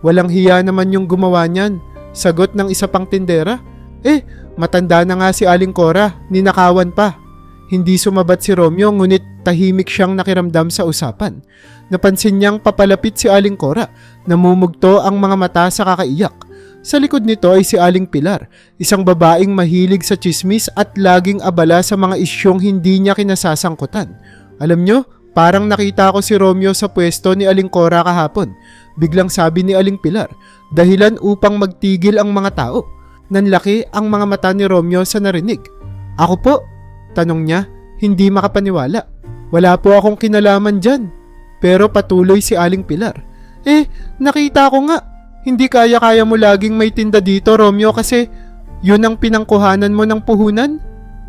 [SPEAKER 1] Walang hiya naman yung gumawa niyan. Sagot ng isa pang tindera. Matanda na nga si Aling Cora, ninakawan pa. Hindi sumabat si Romeo ngunit tahimik siyang nakiramdam sa usapan. Napansin niyang papalapit si Aling Cora, namumugto ang mga mata sa kakaiyak. Sa likod nito ay si Aling Pilar, isang babaeng mahilig sa tsismis at laging abala sa mga isyong hindi niya kinasasangkutan. Alam nyo, parang nakita ko si Romeo sa pwesto ni Aling Cora kahapon. Biglang sabi ni Aling Pilar, dahilan upang magtigil ang mga tao. Nanlaki ang mga mata ni Romeo sa narinig. Ako po? Tanong niya, hindi makapaniwala. Wala po akong kinalaman dyan. Pero patuloy si Aling Pilar. Nakita ko nga. Hindi kaya-kaya mo laging may tinda dito, Romeo, kasi yun ang pinangkuhanan mo ng puhunan.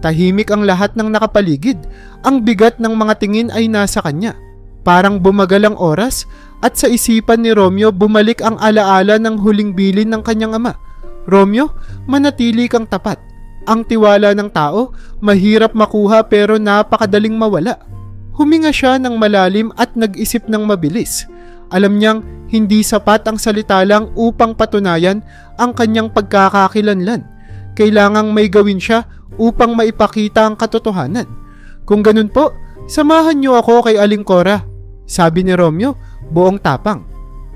[SPEAKER 1] Tahimik ang lahat ng nakapaligid. Ang bigat ng mga tingin ay nasa kanya. Parang bumagal ang oras at sa isipan ni Romeo bumalik ang alaala ng huling bilin ng kanyang ama. Romeo, manatili kang tapat. Ang tiwala ng tao, mahirap makuha pero napakadaling mawala. Huminga siya ng malalim at nag-isip ng mabilis. Alam niyang hindi sapat ang salita lang upang patunayan ang kanyang pagkakakilanlan. Kailangang may gawin siya upang maipakita ang katotohanan. Kung ganun po, samahan niyo ako kay Aling Cora, sabi ni Romeo, buong tapang.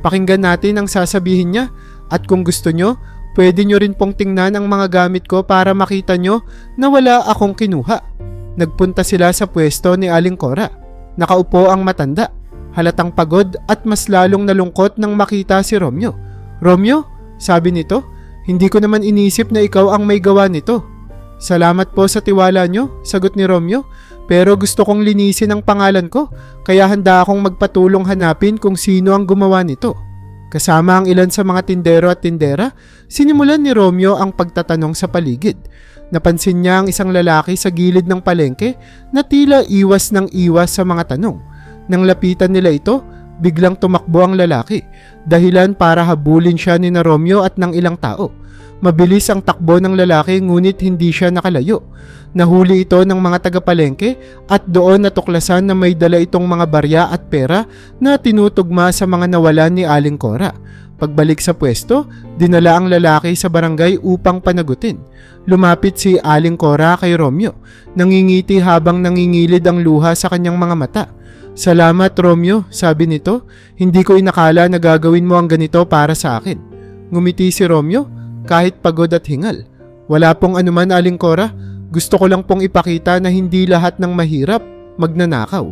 [SPEAKER 1] Pakinggan natin ang sasabihin niya at kung gusto niyo, pwede niyo rin pong tingnan ang mga gamit ko para makita niyo na wala akong kinuha. Nagpunta sila sa pwesto ni Aling Cora. Nakaupo ang matanda. Halatang pagod at mas lalong nalungkot nang makita si Romeo. Romeo, sabi nito, hindi ko naman inisip na ikaw ang may gawa nito. Salamat po sa tiwala nyo, sagot ni Romeo, pero gusto kong linisin ang pangalan ko, kaya handa akong magpatulong hanapin kung sino ang gumawa nito. Kasama ang ilan sa mga tindero at tindera, sinimulan ni Romeo ang pagtatanong sa paligid. Napansin niya ang isang lalaki sa gilid ng palengke na tila iwas ng iwas sa mga tanong. Nang lapitan nila ito, biglang tumakbo ang lalaki, dahilan para habulin siya ni na Romeo at ng ilang tao. Mabilis ang takbo ng lalaki ngunit hindi siya nakalayo. Nahuli ito ng mga tagapalengke at doon natuklasan na may dala itong mga barya at pera na tinutugma sa mga nawalan ni Aling Cora. Pagbalik sa pwesto, dinala ang lalaki sa barangay upang panagutin. Lumapit si Aling Cora kay Romeo, nangingiti habang nangingilid ang luha sa kanyang mga mata. Salamat Romeo, sabi nito, hindi ko inakala na gagawin mo ang ganito para sa akin. Ngumiti si Romeo, kahit pagod at hingal. Wala pong anuman Aling Cora, gusto ko lang pong ipakita na hindi lahat ng mahirap magnanakaw.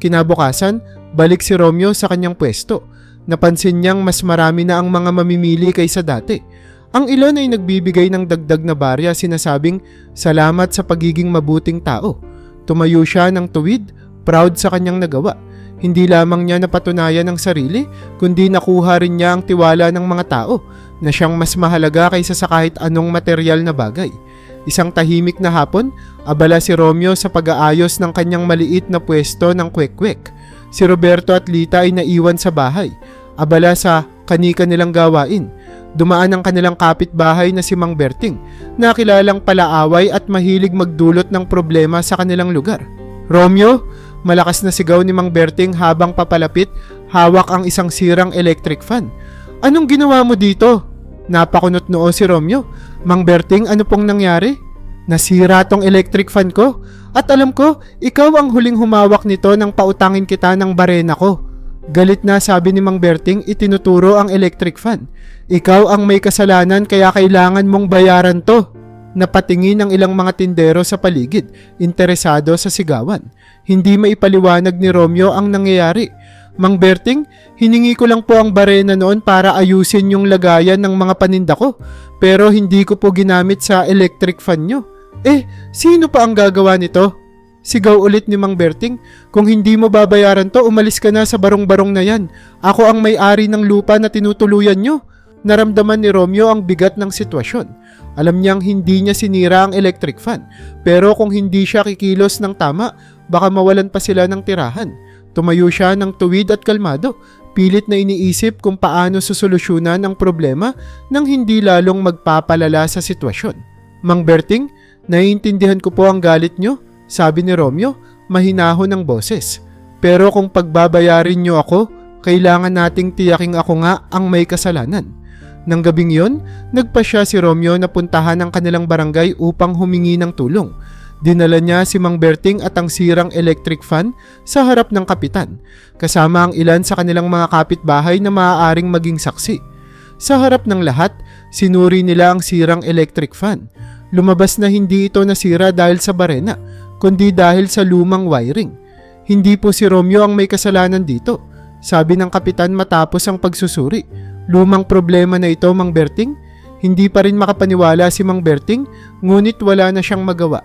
[SPEAKER 1] Kinabukasan, balik si Romeo sa kanyang pwesto. Napansin niyang mas marami na ang mga mamimili kaysa dati. Ang ilan ay nagbibigay ng dagdag na barya sinasabing salamat sa pagiging mabuting tao. Tumayo siya ng tuwid, proud sa kanyang nagawa. Hindi lamang niya napatunayan ang sarili, kundi nakuha rin niya ang tiwala ng mga tao na siyang mas mahalaga kaysa sa kahit anong material na bagay. Isang tahimik na hapon, abala si Romeo sa pag-aayos ng kanyang maliit na pwesto ng kwek-kwek. Si Roberto at Lita ay naiwan sa bahay, abala sa kanika nilang gawain. Dumaan ang kanilang kapitbahay na si Mang Berting, na kilalang palaaway at mahilig magdulot ng problema sa kanilang lugar. Romeo, malakas na sigaw ni Mang Berting habang papalapit, hawak ang isang sirang electric fan. Anong ginawa mo dito? Napakunot noo si Romeo. Mang Berting, ano pong nangyari? Nasira tong electric fan ko. At alam ko, ikaw ang huling humawak nito nang pautangin kita ng barena ko. Galit na sabi ni Mang Berting, itinuturo ang electric fan. Ikaw ang may kasalanan kaya kailangan mong bayaran to. Napatingin ang ilang mga tindero sa paligid, interesado sa sigawan. Hindi maipaliwanag ni Romeo ang nangyayari. Mang Berting, hiningi ko lang po ang barena noon para ayusin yung lagayan ng mga paninda ko, pero hindi ko po ginamit sa electric fan nyo. Sino pa ang gagawa nito? Sigaw ulit ni Mang Berting, kung hindi mo babayaran to, umalis ka na sa barong-barong na yan. Ako ang may-ari ng lupa na tinutuluyan nyo. Naramdaman ni Romeo ang bigat ng sitwasyon. Alam niyang hindi niya sinira ang electric fan, pero kung hindi siya kikilos ng tama, baka mawalan pa sila ng tirahan. Tumayo siya ng tuwid at kalmado, pilit na iniisip kung paano susolusyunan ang problema nang hindi lalong magpapalala sa sitwasyon. Mang Berting, naiintindihan ko po ang galit nyo, sabi ni Romeo, mahinahon ng boses. Pero kung pagbabayarin nyo ako, kailangan nating tiyaking ako nga ang may kasalanan. Nang gabing yon, nagpasya si Romeo na puntahan ang kanilang barangay upang humingi ng tulong. Dinala niya si Mang Berting at ang sirang electric fan sa harap ng kapitan, kasama ang ilan sa kanilang mga kapitbahay na maaaring maging saksi. Sa harap ng lahat, Sinuri nila ang sirang electric fan. Lumabas na hindi ito nasira dahil sa barena, kundi dahil sa lumang wiring. Hindi po si Romeo ang may kasalanan dito, sabi ng kapitan matapos ang pagsusuri. Lumang problema na ito, Mang Berting. Hindi pa rin makapaniwala si Mang Berting, ngunit wala na siyang magawa.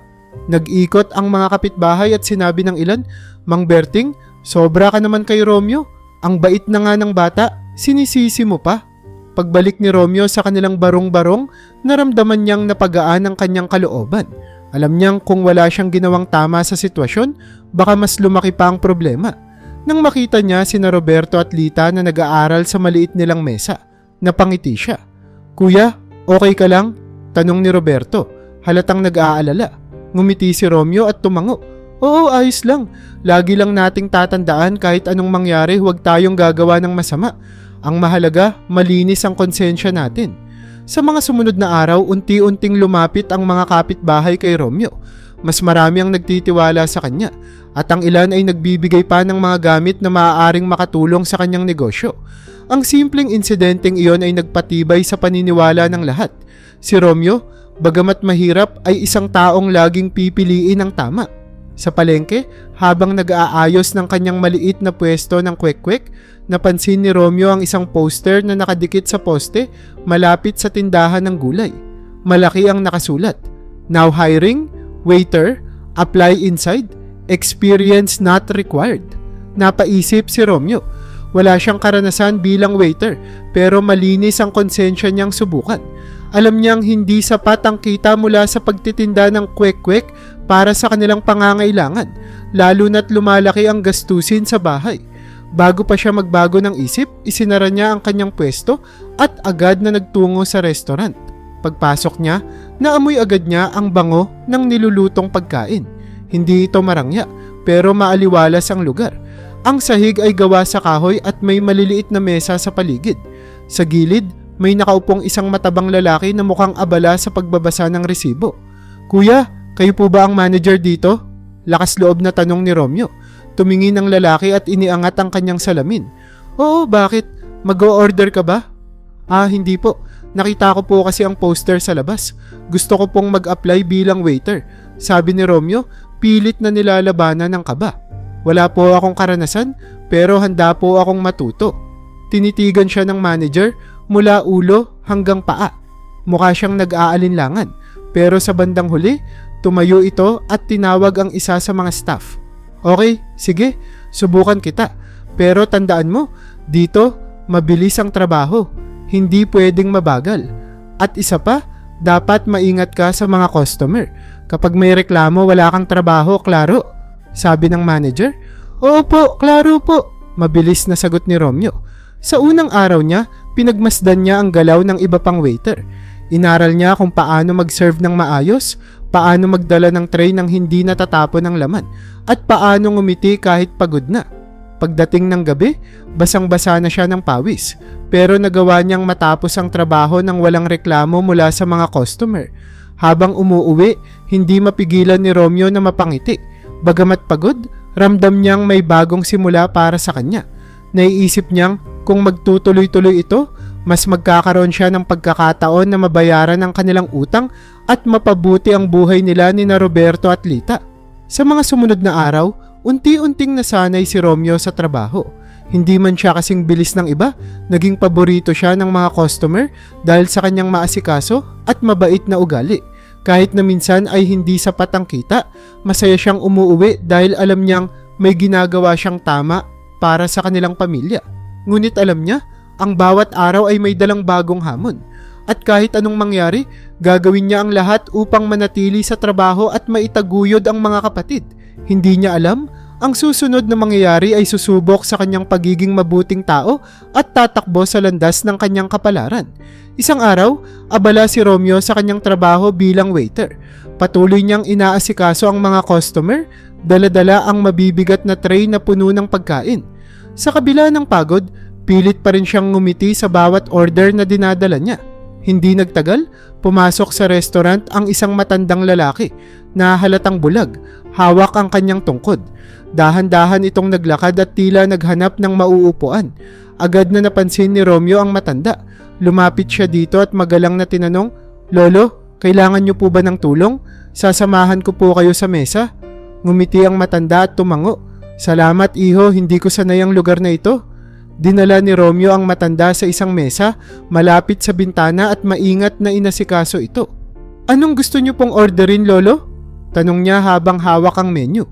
[SPEAKER 1] Nag-ikot ang mga kapitbahay at sinabi ng ilan, "Mang Berting, sobra ka naman kay Romeo. Ang bait na nga ng bata, sinisisi mo pa." Pagbalik ni Romeo sa kanilang barong-barong, naramdaman niyang napagaan ang kanyang kalooban. Alam niyang kung wala siyang ginawang tama sa sitwasyon, baka mas lumaki pa ang problema. Nang makita niya sina Roberto at Lita na nag-aaral sa maliit nilang mesa, napangiti siya. "Kuya, okay ka lang?" tanong ni Roberto. Halatang nag-aalala. Ngumiti si Romeo at tumango. "Oo, ayos lang. Lagi lang nating tatandaan kahit anong mangyari, huwag tayong gagawa ng masama. Ang mahalaga, malinis ang konsensya natin." Sa mga sumunod na araw, unti-unting lumapit ang mga kapitbahay kay Romeo. Mas marami ang nagtitiwala sa kanya at ang ilan ay nagbibigay pa ng mga gamit na maaaring makatulong sa kanyang negosyo. Ang simpleng insidenteng iyon ay nagpatibay sa paniniwala ng lahat. Si Romeo, bagamat mahirap, ay isang taong laging pipiliin ang tama. Sa palengke, habang nag-aayos ng kanyang maliit na pwesto ng kwek-kwek, napansin ni Romeo ang isang poster na nakadikit sa poste malapit sa tindahan ng gulay. Malaki ang nakasulat, "Now hiring, waiter, apply inside, experience not required." Napaisip si Romeo. Wala siyang karanasan bilang waiter, pero malinis ang konsensya niyang subukan. Alam niyang hindi sapat ang kita mula sa pagtitinda ng kwek-kwek para sa kanilang pangangailangan, lalo na't lumalaki ang gastusin sa bahay. Bago pa siya magbago ng isip, isinara niya ang kanyang pwesto at agad na nagtungo sa restaurant. Pagpasok niya, naamoy agad niya ang bango ng nilulutong pagkain. Hindi ito marangya, pero maaliwalas ang lugar. Ang sahig ay gawa sa kahoy at may maliliit na mesa sa paligid. Sa gilid, may nakaupong isang matabang lalaki na mukhang abala sa pagbabasa ng resibo. "Kuya, kayo po ba ang manager dito?" Lakas loob na tanong ni Romeo. Tumingin ang lalaki at iniangat ang kanyang salamin. "Oo, bakit? Mag-o-order ka ba?" Hindi po. Nakita ko po kasi ang poster sa labas. Gusto ko pong mag-apply bilang waiter," sabi ni Romeo, pilit na nilalabanan ng kaba. "Wala po akong karanasan, pero handa po akong matuto." Tinitigan siya ng manager mula ulo hanggang paa. Mukha siyang nag-aalinlangan, pero sa bandang huli, tumayo ito at tinawag ang isa sa mga staff. "Okay, sige, subukan kita. Pero tandaan mo, dito, mabilis ang trabaho. Hindi pwedeng mabagal. At isa pa, dapat maingat ka sa mga customer. Kapag may reklamo, wala kang trabaho, klaro?" sabi ng manager. "Oo po, klaro po," mabilis na sagot ni Romeo. Sa unang araw niya, pinagmasdan niya ang galaw ng iba pang waiter. Inaral niya kung paano mag-serve ng maayos, paano magdala ng tray ng hindi natatapon ng laman, at paano ngumiti kahit pagod na. Pagdating ng gabi, basang-basa na siya ng pawis, pero nagawa niyang matapos ang trabaho nang walang reklamo mula sa mga customer. Habang umuuwi, hindi mapigilan ni Romeo na mapangiti. Bagamat pagod, ramdam niyang may bagong simula para sa kanya. Naiisip niyang kung magtutuloy-tuloy ito, mas magkakaroon siya ng pagkakataon na mabayaran ang kanilang utang at mapabuti ang buhay nila ni na Roberto at Lita. Sa mga sumunod na araw, unti-unting nasanay si Romeo sa trabaho. Hindi man siya kasing bilis ng iba, naging paborito siya ng mga customer dahil sa kanyang maasikaso at mabait na ugali. Kahit na minsan ay hindi sapat ang kita, masaya siyang umuuwi dahil alam niyang may ginagawa siyang tama para sa kanilang pamilya. Ngunit alam niya, ang bawat araw ay may dalang bagong hamon. At kahit anong mangyari, gagawin niya ang lahat upang manatili sa trabaho at maitaguyod ang mga kapatid. Hindi niya alam, ang susunod na mangyayari ay susubok sa kanyang pagiging mabuting tao at tatakbo sa landas ng kanyang kapalaran. Isang araw, abala si Romeo sa kanyang trabaho bilang waiter. Patuloy niyang inaasikaso ang mga customer, dala-dala ang mabibigat na tray na puno ng pagkain. Sa kabila ng pagod, pilit pa rin siyang ngumiti sa bawat order na dinadala niya. Hindi nagtagal, pumasok sa restaurant ang isang matandang lalaki na halatang bulag, hawak ang kanyang tungkod. Dahan-dahan itong naglakad at tila naghanap ng mauupuan. Agad na napansin ni Romeo ang matanda. Lumapit siya dito at magalang na tinanong, "Lolo, kailangan niyo po ba ng tulong? Sasamahan ko po kayo sa mesa." Ngumiti ang matanda at tumango. "Salamat iho, hindi ko sanay ang lugar na ito." Dinala ni Romeo ang matanda sa isang mesa, malapit sa bintana at maingat na inasikaso ito. "Anong gusto niyo pong orderin, Lolo?" Tanong niya habang hawak ang menu.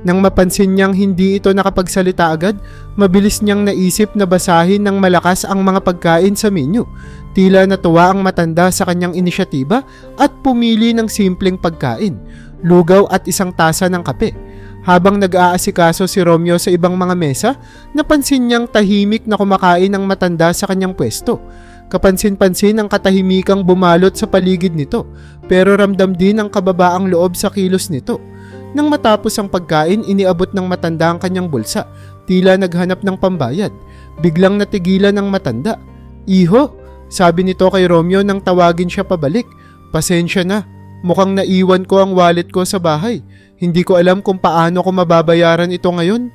[SPEAKER 1] Nang mapansin niyang hindi ito nakapagsalita agad, mabilis niyang naisip na basahin ng malakas ang mga pagkain sa menu. Tila natuwa ang matanda sa kanyang inisyatiba at pumili ng simpleng pagkain, lugaw at isang tasa ng kape. Habang nag-aasikaso si Romeo sa ibang mga mesa, napansin niyang tahimik na kumakain ang matanda sa kanyang pwesto. Kapansin-pansin ang katahimikang bumalot sa paligid nito, pero ramdam din ang kababaang loob sa kilos nito. Nang matapos ang pagkain, iniabot ng matanda ang kanyang bulsa, tila naghanap ng pambayad. Biglang natigilan ang matanda. "Iho," sabi nito kay Romeo nang tawagin siya pabalik. "Pasensya na, mukhang naiwan ko ang wallet ko sa bahay. Hindi ko alam kung paano ko mababayaran ito ngayon."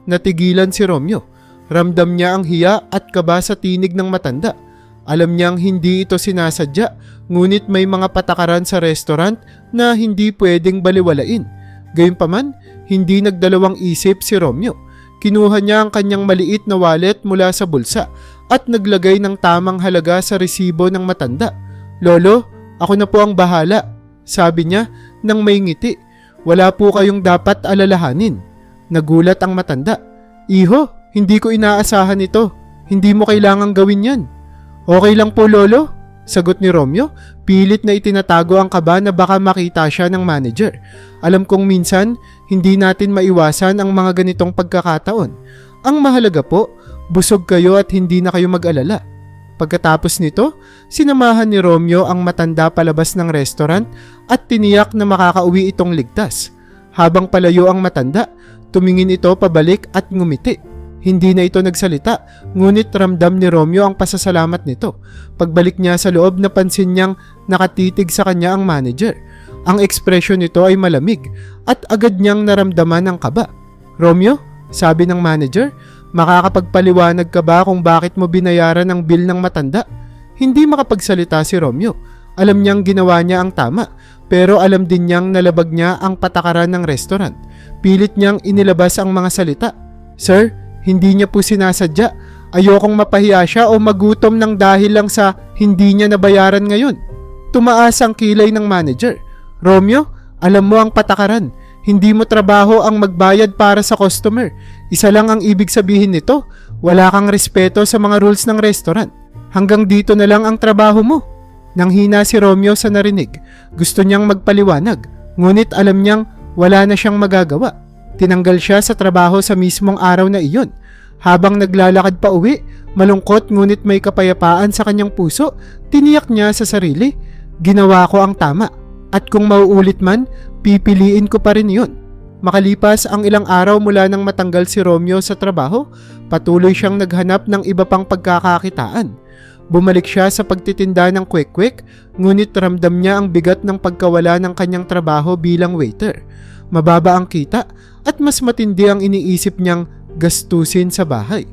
[SPEAKER 1] Natigilan si Romeo. Ramdam niya ang hiya at kaba sa tinig ng matanda. Alam niyang hindi ito sinasadya, ngunit may mga patakaran sa restaurant na hindi pwedeng baliwalain. Gayunpaman, hindi nagdalawang isip si Romeo. Kinuha niya ang kanyang maliit na wallet mula sa bulsa at naglagay ng tamang halaga sa resibo ng matanda. "Lolo, ako na po ang bahala," sabi niya nang may ngiti. "Wala po kayong dapat alalahanin." Nagulat ang matanda. "Iho, hindi ko inaasahan ito. Hindi mo kailangang gawin yan." "Okay lang po, Lolo," sagot ni Romeo. Pilit na itinatago ang kaba na baka makita siya ng manager. "Alam kong minsan, hindi natin maiwasan ang mga ganitong pagkakataon. Ang mahalaga po, busog kayo at hindi na kayo mag-alala." Pagkatapos nito, sinamahan ni Romeo ang matanda palabas ng restaurant at tiniyak na makakauwi itong ligtas. Habang palayo ang matanda, tumingin ito pabalik at ngumiti. Hindi na ito nagsalita, ngunit ramdam ni Romeo ang pasasalamat nito. Pagbalik niya sa loob, napansin niyang nakatitig sa kanya ang manager. Ang ekspresyon nito ay malamig at agad niyang naramdaman ang kaba. "Romeo," sabi ng manager, "makakapagpaliwanag ka ba kung bakit mo binayaran ang bill ng matanda?" Hindi makapagsalita si Romeo. Alam niyang ginawa niya ang tama, pero alam din niyang nalabag niya ang patakaran ng restaurant. Pilit niyang inilabas ang mga salita. "Sir, hindi niya po sinasadya. Ayokong mapahiya siya o magutom ng dahil lang sa hindi niya nabayaran ngayon." Tumaas ang kilay ng manager. "Romeo, alam mo ang patakaran. Hindi mo trabaho ang magbayad para sa customer. Isa lang ang ibig sabihin nito. Wala kang respeto sa mga rules ng restaurant. Hanggang dito na lang ang trabaho mo." Nanghina si Romeo sa narinig. Gusto niyang magpaliwanag, ngunit alam niyang wala na siyang magagawa. Tinanggal siya sa trabaho sa mismong araw na iyon. Habang naglalakad pa uwi, malungkot ngunit may kapayapaan sa kanyang puso, tiniyak niya sa sarili, "Ginawa ko ang tama. At kung mauulit man, pipiliin ko pa rin yun." Makalipas ang ilang araw mula nang matanggal si Romeo sa trabaho, patuloy siyang naghanap ng iba pang pagkakakitaan. Bumalik siya sa pagtitinda ng kwek-kwek, ngunit ramdam niya ang bigat ng pagkawala ng kanyang trabaho bilang waiter. Mababa ang kita at mas matindi ang iniisip niyang gastusin sa bahay.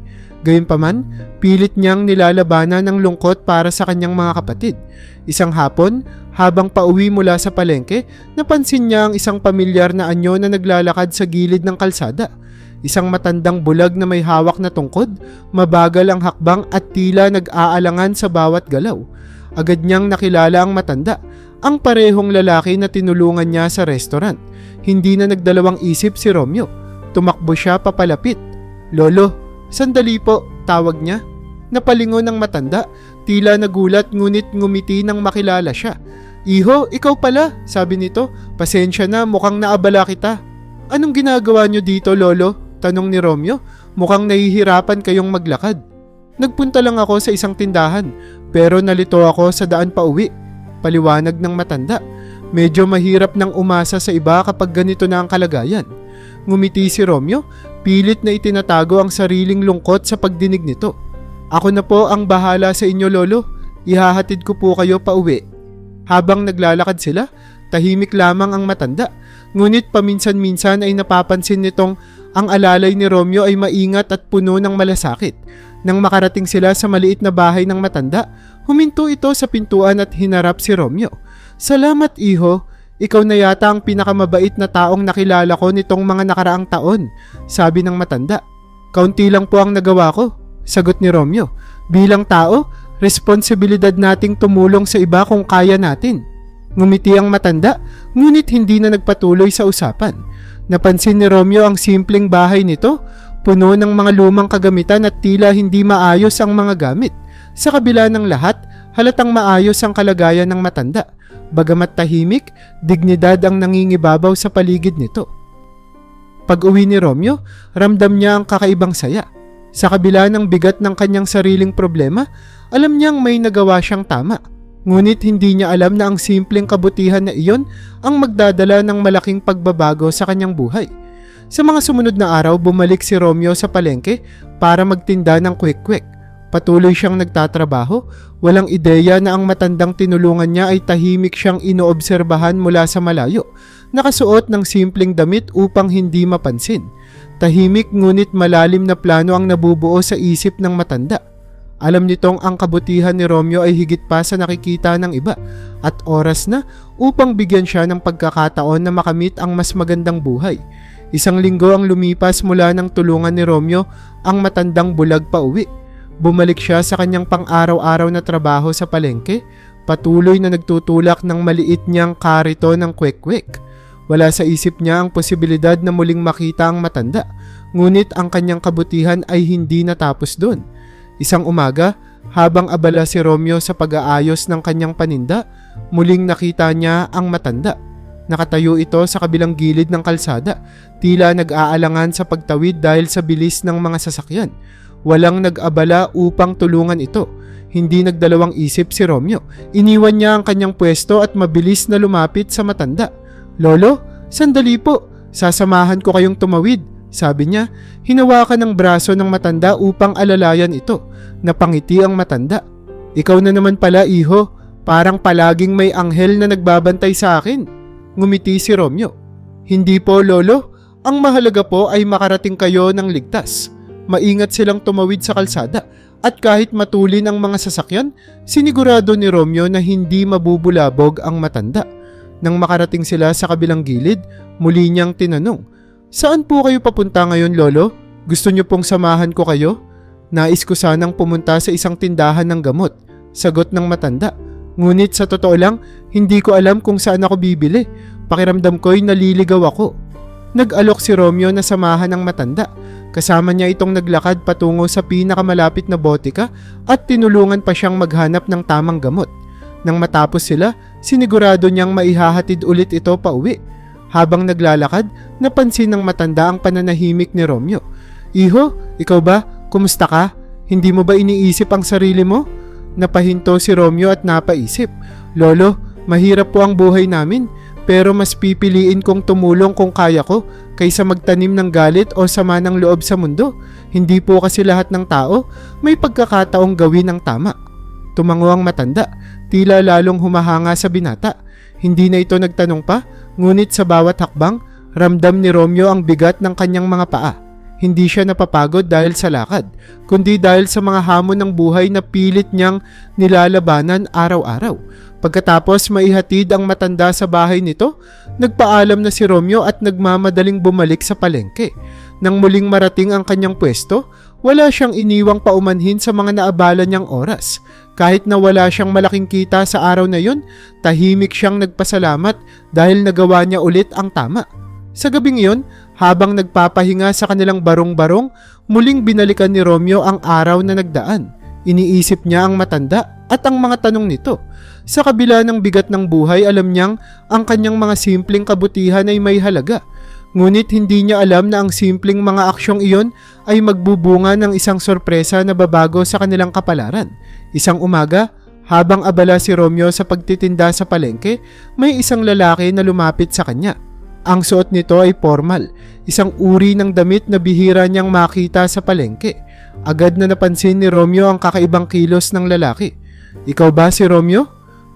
[SPEAKER 1] Gayunpaman, pilit niyang nilalabanan ng lungkot para sa kanyang mga kapatid. Isang hapon, habang pauwi mula sa palengke, napansin niya ang isang pamilyar na anyo na naglalakad sa gilid ng kalsada. Isang matandang bulag na may hawak na tungkod, mabagal ang hakbang at tila nag-aalangan sa bawat galaw. Agad niyang nakilala ang matanda, ang parehong lalaki na tinulungan niya sa restaurant. Hindi na nagdalawang isip si Romeo. Tumakbo siya papalapit. "Lolo, sandali po," tawag niya. Napalingon ang matanda, tila nagulat ngunit ngumiti nang makilala siya. "Iho, ikaw pala," sabi nito. "Pasensya na, mukhang naabala kita." "Anong ginagawa niyo dito, Lolo?" tanong ni Romeo. "Mukhang nahihirapan kayong maglakad." "Nagpunta lang ako sa isang tindahan, pero nalito ako sa daan pa uwi," paliwanag ng matanda. Medyo mahirap nang umasa sa iba kapag ganito na ang kalagayan. Ngumiti si Romeo, pilit na itinatago ang sariling lungkot sa pagdinig nito. "Ako na po ang bahala sa inyo, Lolo. Ihahatid ko po kayo pa uwi." Habang naglalakad sila, tahimik lamang ang matanda. Ngunit paminsan-minsan ay napapansin nitong ang alalay ni Romeo ay maingat at puno ng malasakit. Nang makarating sila sa maliit na bahay ng matanda, huminto ito sa pintuan at hinarap si Romeo. "Salamat, iho. Ikaw na yata ang pinakamabait na taong nakilala ko nitong mga nakaraang taon," sabi ng matanda. "Kaunti lang po ang nagawa ko," sagot ni Romeo. "Bilang tao, responsibilidad nating tumulong sa iba kung kaya natin." Ngumiti ang matanda, ngunit hindi na nagpatuloy sa usapan. Napansin ni Romeo ang simpleng bahay nito, puno ng mga lumang kagamitan at tila hindi maayos ang mga gamit. Sa kabila ng lahat, halatang maayos ang kalagayan ng matanda. Bagamat tahimik, dignidad ang nangingibabaw sa paligid nito. Pag-uwi ni Romeo, ramdam niya ang kakaibang saya. Sa kabila ng bigat ng kanyang sariling problema, alam niyang may nagawa siyang tama. Ngunit hindi niya alam na ang simpleng kabutihan na iyon ang magdadala ng malaking pagbabago sa kanyang buhay. Sa mga sumunod na araw, bumalik si Romeo sa palengke para magtinda ng kwek-kwek. Patuloy siyang nagtatrabaho, walang ideya na ang matandang tinulungan niya ay tahimik siyang inoobserbahan mula sa malayo, nakasuot ng simpleng damit upang hindi mapansin. Tahimik ngunit malalim na plano ang nabubuo sa isip ng matanda. Alam nitong ang kabutihan ni Romeo ay higit pa sa nakikita ng iba at oras na upang bigyan siya ng pagkakataon na makamit ang mas magandang buhay. Isang linggo ang lumipas mula nang tulungan ni Romeo ang matandang bulag pa uwi. Bumalik siya sa kanyang pang-araw-araw na trabaho sa palengke, patuloy na nagtutulak ng maliit niyang karito ng kwek-kwek. Wala sa isip niya ang posibilidad na muling makita ang matanda, ngunit ang kanyang kabutihan ay hindi natapos doon. Isang umaga, habang abala si Romeo sa pag-aayos ng kanyang paninda, muling nakita niya ang matanda. Nakatayo ito sa kabilang gilid ng kalsada, tila nag-aalangan sa pagtawid dahil sa bilis ng mga sasakyan. Walang nag-abala upang tulungan ito. Hindi nagdalawang isip si Romeo. Iniwan niya ang kanyang pwesto at mabilis na lumapit sa matanda. "Lolo, sandali po. Sasamahan ko kayong tumawid," sabi niya. Hinawakan ng braso ng matanda upang alalayan ito. Napangiti ang matanda. "Ikaw na naman pala, iho. Parang palaging may anghel na nagbabantay sa akin." Ngumiti si Romeo. "Hindi po, lolo. Ang mahalaga po ay makarating kayo ng ligtas." Maingat silang tumawid sa kalsada at kahit matulin ang mga sasakyan, sinigurado ni Romeo na hindi mabubulabog ang matanda. Nang makarating sila sa kabilang gilid, muli niyang tinanong, "Saan po kayo papunta ngayon, lolo? Gusto niyo pong samahan ko kayo?" "Nais ko sanang pumunta sa isang tindahan ng gamot," sagot ng matanda. "Ngunit sa totoo lang, hindi ko alam kung saan ako bibili. Pakiramdam ko'y naliligaw ako." Nag-alok si Romeo na samahan ng matanda. Kasama niya itong naglakad patungo sa pinakamalapit na botika at tinulungan pa siyang maghanap ng tamang gamot. Nang matapos sila, sinigurado niyang maihahatid ulit ito pa uwi. Habang naglalakad, napansin ng matanda ang pananahimik ni Romeo. "Iho, ikaw ba? Kumusta ka? Hindi mo ba iniisip ang sarili mo?" Napahinto si Romeo at napaisip, "Lolo, mahirap po ang buhay namin. Pero mas pipiliin kong tumulong kung kaya ko kaysa magtanim ng galit o sama ng loob sa mundo. Hindi po kasi lahat ng tao may pagkakataong gawin ang tama." Tumango ang matanda, tila lalong humahanga sa binata. Hindi na ito nagtanong pa, ngunit sa bawat hakbang, ramdam ni Romeo ang bigat ng kanyang mga paa. Hindi siya napapagod dahil sa lakad, kundi dahil sa mga hamon ng buhay na pilit niyang nilalabanan araw-araw. Pagkatapos maihatid ang matanda sa bahay nito, nagpaalam na si Romeo at nagmamadaling bumalik sa palengke. Nang muling marating ang kanyang pwesto, wala siyang iniwang paumanhin sa mga naabala niyang oras. Kahit na wala siyang malaking kita sa araw na yun, tahimik siyang nagpasalamat dahil nagawa niya ulit ang tama. Sa gabing iyon, habang nagpapahinga sa kanilang barong-barong, muling binalikan ni Romeo ang araw na nagdaan. Iniisip niya ang matanda at ang mga tanong nito. Sa kabila ng bigat ng buhay, alam niyang ang kanyang mga simpleng kabutihan ay may halaga. Ngunit hindi niya alam na ang simpleng mga aksyong iyon ay magbubunga ng isang sorpresa na babago sa kanilang kapalaran. Isang umaga, habang abala si Romeo sa pagtitinda sa palengke, may isang lalaki na lumapit sa kanya. Ang suot nito ay formal, isang uri ng damit na bihira niyang makita sa palengke. Agad na napansin ni Romeo ang kakaibang kilos ng lalaki. "Ikaw ba si Romeo?"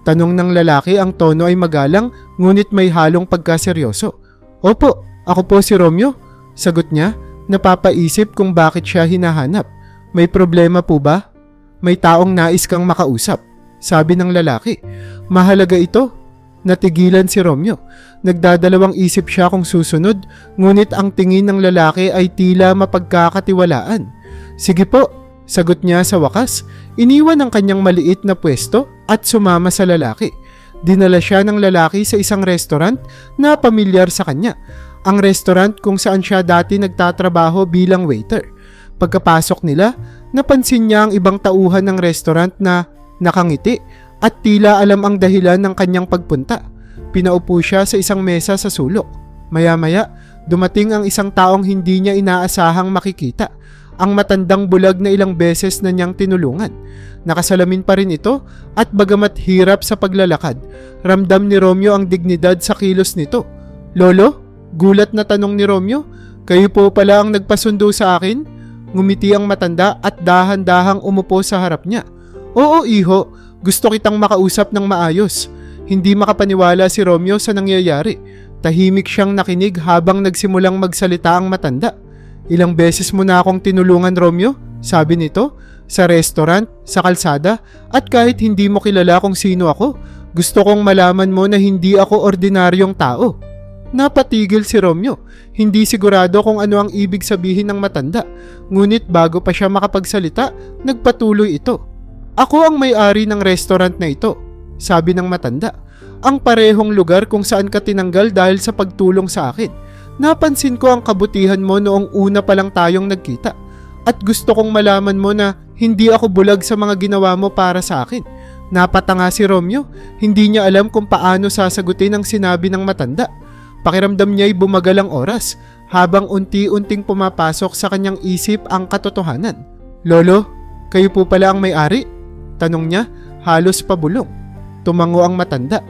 [SPEAKER 1] Tanong ng lalaki, ang tono ay magalang ngunit may halong pagkaseryoso. "Opo, ako po si Romeo," sagot niya, napapaisip kung bakit siya hinahanap. May problema po ba? May taong nais kang makausap, sabi ng lalaki. Mahalaga ito. Natigilan si Romeo. Nagdadalawang isip siya kung susunod, ngunit ang tingin ng lalaki ay tila mapagkakatiwalaan. Sige po, sagot niya sa wakas. Iniwan ang kanyang maliit na pwesto at sumama sa lalaki. Dinala siya ng lalaki sa isang restaurant na pamilyar sa kanya. Ang restaurant kung saan siya dati nagtatrabaho bilang waiter. Pagkapasok nila, napansin niya ang ibang tauhan ng restaurant na nakangiti at tila alam ang dahilan ng kanyang pagpunta. Pinaupo siya sa isang mesa sa sulok. Maya-maya, dumating ang isang taong hindi niya inaasahang makikita. Ang matandang bulag na ilang beses na niyang tinulungan. Nakasalamin pa rin ito at bagamat hirap sa paglalakad, ramdam ni Romeo ang dignidad sa kilos nito. Lolo? Gulat na tanong ni Romeo. Kayo po pala ang nagpasundo sa akin? Ngumiti ang matanda at dahan-dahang umupo sa harap niya. Oo, iho. Gusto kitang makausap ng maayos. Hindi makapaniwala si Romeo sa nangyayari. Tahimik siyang nakinig habang nagsimulang magsalita ang matanda. Ilang beses mo na akong tinulungan, Romeo, sabi nito, sa restaurant, sa kalsada, at kahit hindi mo kilala kung sino ako, gusto kong malaman mo na hindi ako ordinaryong tao. Napatigil si Romeo, hindi sigurado kung ano ang ibig sabihin ng matanda, ngunit bago pa siya makapagsalita, nagpatuloy ito. Ako ang may-ari ng restaurant na ito, sabi ng matanda. Ang parehong lugar kung saan ka tinanggal dahil sa pagtulong sa akin. Napansin ko ang kabutihan mo noong una pa lang tayong nagkita. At gusto kong malaman mo na hindi ako bulag sa mga ginawa mo para sa akin. Napatanga si Romeo, hindi niya alam kung paano sasagutin ang sinabi ng matanda. Pakiramdam niya'y bumagal ang oras, habang unti-unting pumapasok sa kanyang isip ang katotohanan. Lolo, kayo po pala ang may-ari? Tanong niya, halos pabulong. Tumango ang matanda.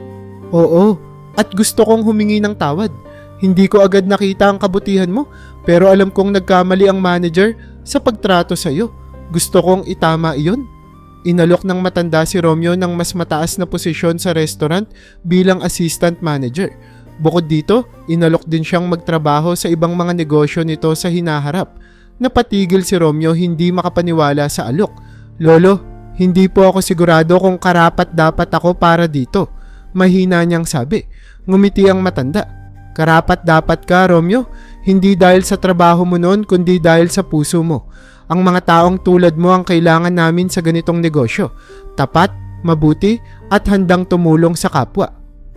[SPEAKER 1] Oo, at gusto kong humingi ng tawad. Hindi ko agad nakita ang kabutihan mo, pero alam kong nagkamali ang manager sa pagtrato sa iyo. Gusto kong itama iyon. Inalok ng matanda si Romeo ng mas mataas na posisyon sa restaurant bilang assistant manager. Bukod dito, inalok din siyang magtrabaho sa ibang mga negosyo nito sa hinaharap. Napatigil si Romeo, hindi makapaniwala sa alok. Lolo, hindi po ako sigurado kung karapat dapat ako para dito. Mahina niyang sabi. Ngumiti ang matanda. Karapat dapat ka, Romeo. Hindi dahil sa trabaho mo noon, kundi dahil sa puso mo. Ang mga taong tulad mo ang kailangan namin sa ganitong negosyo. Tapat, mabuti, at handang tumulong sa kapwa.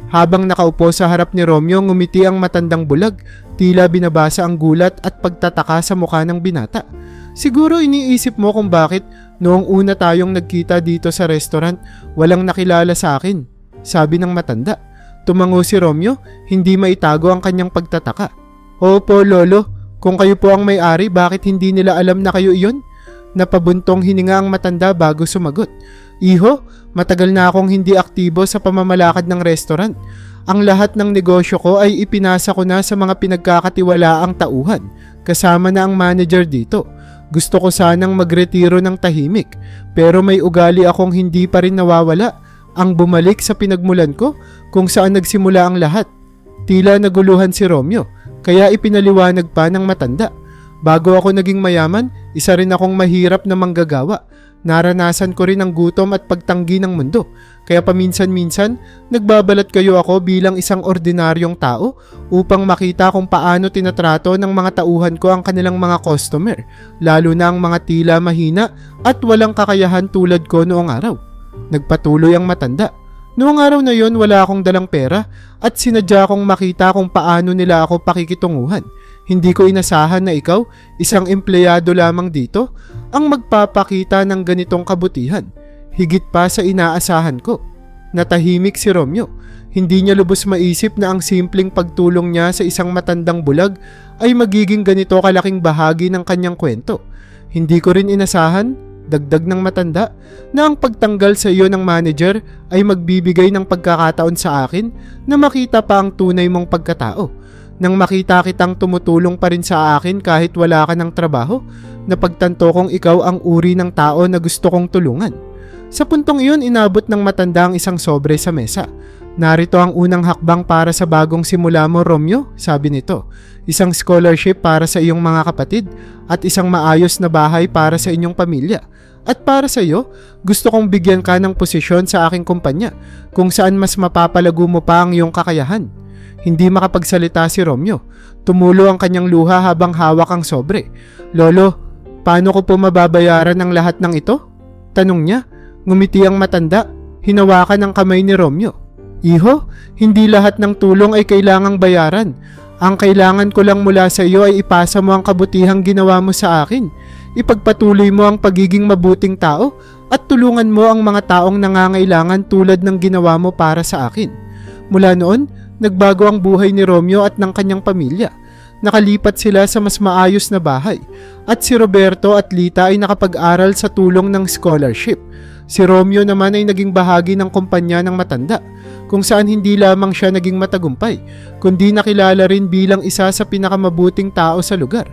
[SPEAKER 1] Habang nakaupo sa harap ni Romeo, ngumiti ang matandang bulag. Tila binabasa ang gulat at pagtataka sa mukha ng binata. Siguro iniisip mo kung bakit noong una tayong nagkita dito sa restaurant, walang nakilala sa akin, sabi ng matanda. Tumango si Romeo, hindi maitago ang kanyang pagtataka. Opo, Lolo, kung kayo po ang may-ari, bakit hindi nila alam na kayo iyon? Napabuntong hininga ang matanda bago sumagot. Iho, matagal na akong hindi aktibo sa pamamalakad ng restaurant. Ang lahat ng negosyo ko ay ipinasa ko na sa mga pinagkakatiwalaang tauhan, kasama na ang manager dito. Gusto ko sanang magretiro ng tahimik, pero may ugali akong hindi pa rin nawawala, ang bumalik sa pinagmulan ko kung saan nagsimula ang lahat. Tila naguluhan si Romeo, kaya ipinaliwanag pa ng matanda. Bago ako naging mayaman, isa rin akong mahirap na manggagawa. Naranasan ko rin ang gutom at pagtanggi ng mundo. Kaya paminsan-minsan, nagbabalat kayo ako bilang isang ordinaryong tao upang makita kung paano tinatrato ng mga tauhan ko ang kanilang mga customer, lalo na ang mga tila mahina at walang kakayahan tulad ko noong araw. Nagpatuloy ang matanda. Noong araw na yon, wala akong dalang pera at sinadya kong makita kung paano nila ako pakikitunguhan. Hindi ko inasahan na ikaw, isang empleyado lamang dito, ang magpapakita ng ganitong kabutihan. Higit pa sa inaasahan ko. Natahimik si Romeo. Hindi niya lubos maisip na ang simpleng pagtulong niya sa isang matandang bulag ay magiging ganito kalaking bahagi ng kanyang kwento. Hindi ko rin inasahan, dagdag ng matanda, na ang pagtanggal sa iyo ng manager ay magbibigay ng pagkakataon sa akin na makita pa ang tunay mong pagkatao. Nang makita kitang tumutulong pa rin sa akin kahit wala ka ng trabaho, napagtanto kong ikaw ang uri ng tao na gusto kong tulungan. Sa puntong iyon, inabot ng matanda ang isang sobre sa mesa. Narito ang unang hakbang para sa bagong simula mo, Romeo, sabi nito. Isang scholarship para sa iyong mga kapatid at isang maayos na bahay para sa inyong pamilya. At para sa iyo, gusto kong bigyan ka ng posisyon sa aking kumpanya kung saan mas mapapalago mo pa ang iyong kakayahan. Hindi makapagsalita si Romeo. Tumulo ang kanyang luha habang hawak ang sobre. Lolo, paano ko po mababayaran ang lahat ng ito? Tanong niya. Ngumiti ang matanda. Hinawakan ang kamay ni Romeo. Iho, hindi lahat ng tulong ay kailangang bayaran. Ang kailangan ko lang mula sa iyo ay ipasa mo ang kabutihang ginawa mo sa akin. Ipagpatuloy mo ang pagiging mabuting tao at tulungan mo ang mga taong nangangailangan tulad ng ginawa mo para sa akin. Mula noon, nagbago ang buhay ni Romeo at ng kanyang pamilya. Nakalipat sila sa mas maayos na bahay at si Roberto at Lita ay nakapag-aral sa tulong ng scholarship. Si Romeo naman ay naging bahagi ng kumpanya ng matanda kung saan hindi lamang siya naging matagumpay kundi nakilala rin bilang isa sa pinakamabuting tao sa lugar.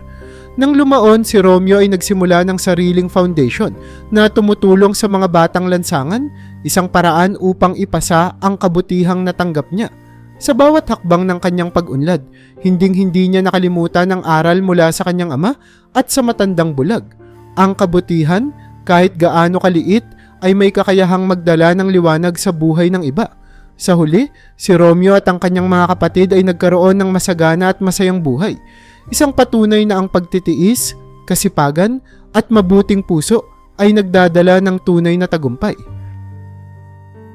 [SPEAKER 1] Nang lumaon, si Romeo ay nagsimula ng sariling foundation na tumutulong sa mga batang lansangan, isang paraan upang ipasa ang kabutihang natanggap niya. Sa bawat hakbang ng kanyang pag-unlad, hinding-hindi niya nakalimutan ang aral mula sa kanyang ama at sa matandang bulag. Ang kabutihan, kahit gaano kaliit, ay may kakayahang magdala ng liwanag sa buhay ng iba. Sa huli, si Romeo at ang kanyang mga kapatid ay nagkaroon ng masagana at masayang buhay. Isang patunay na ang pagtitiis, kasipagan at mabuting puso ay nagdadala ng tunay na tagumpay.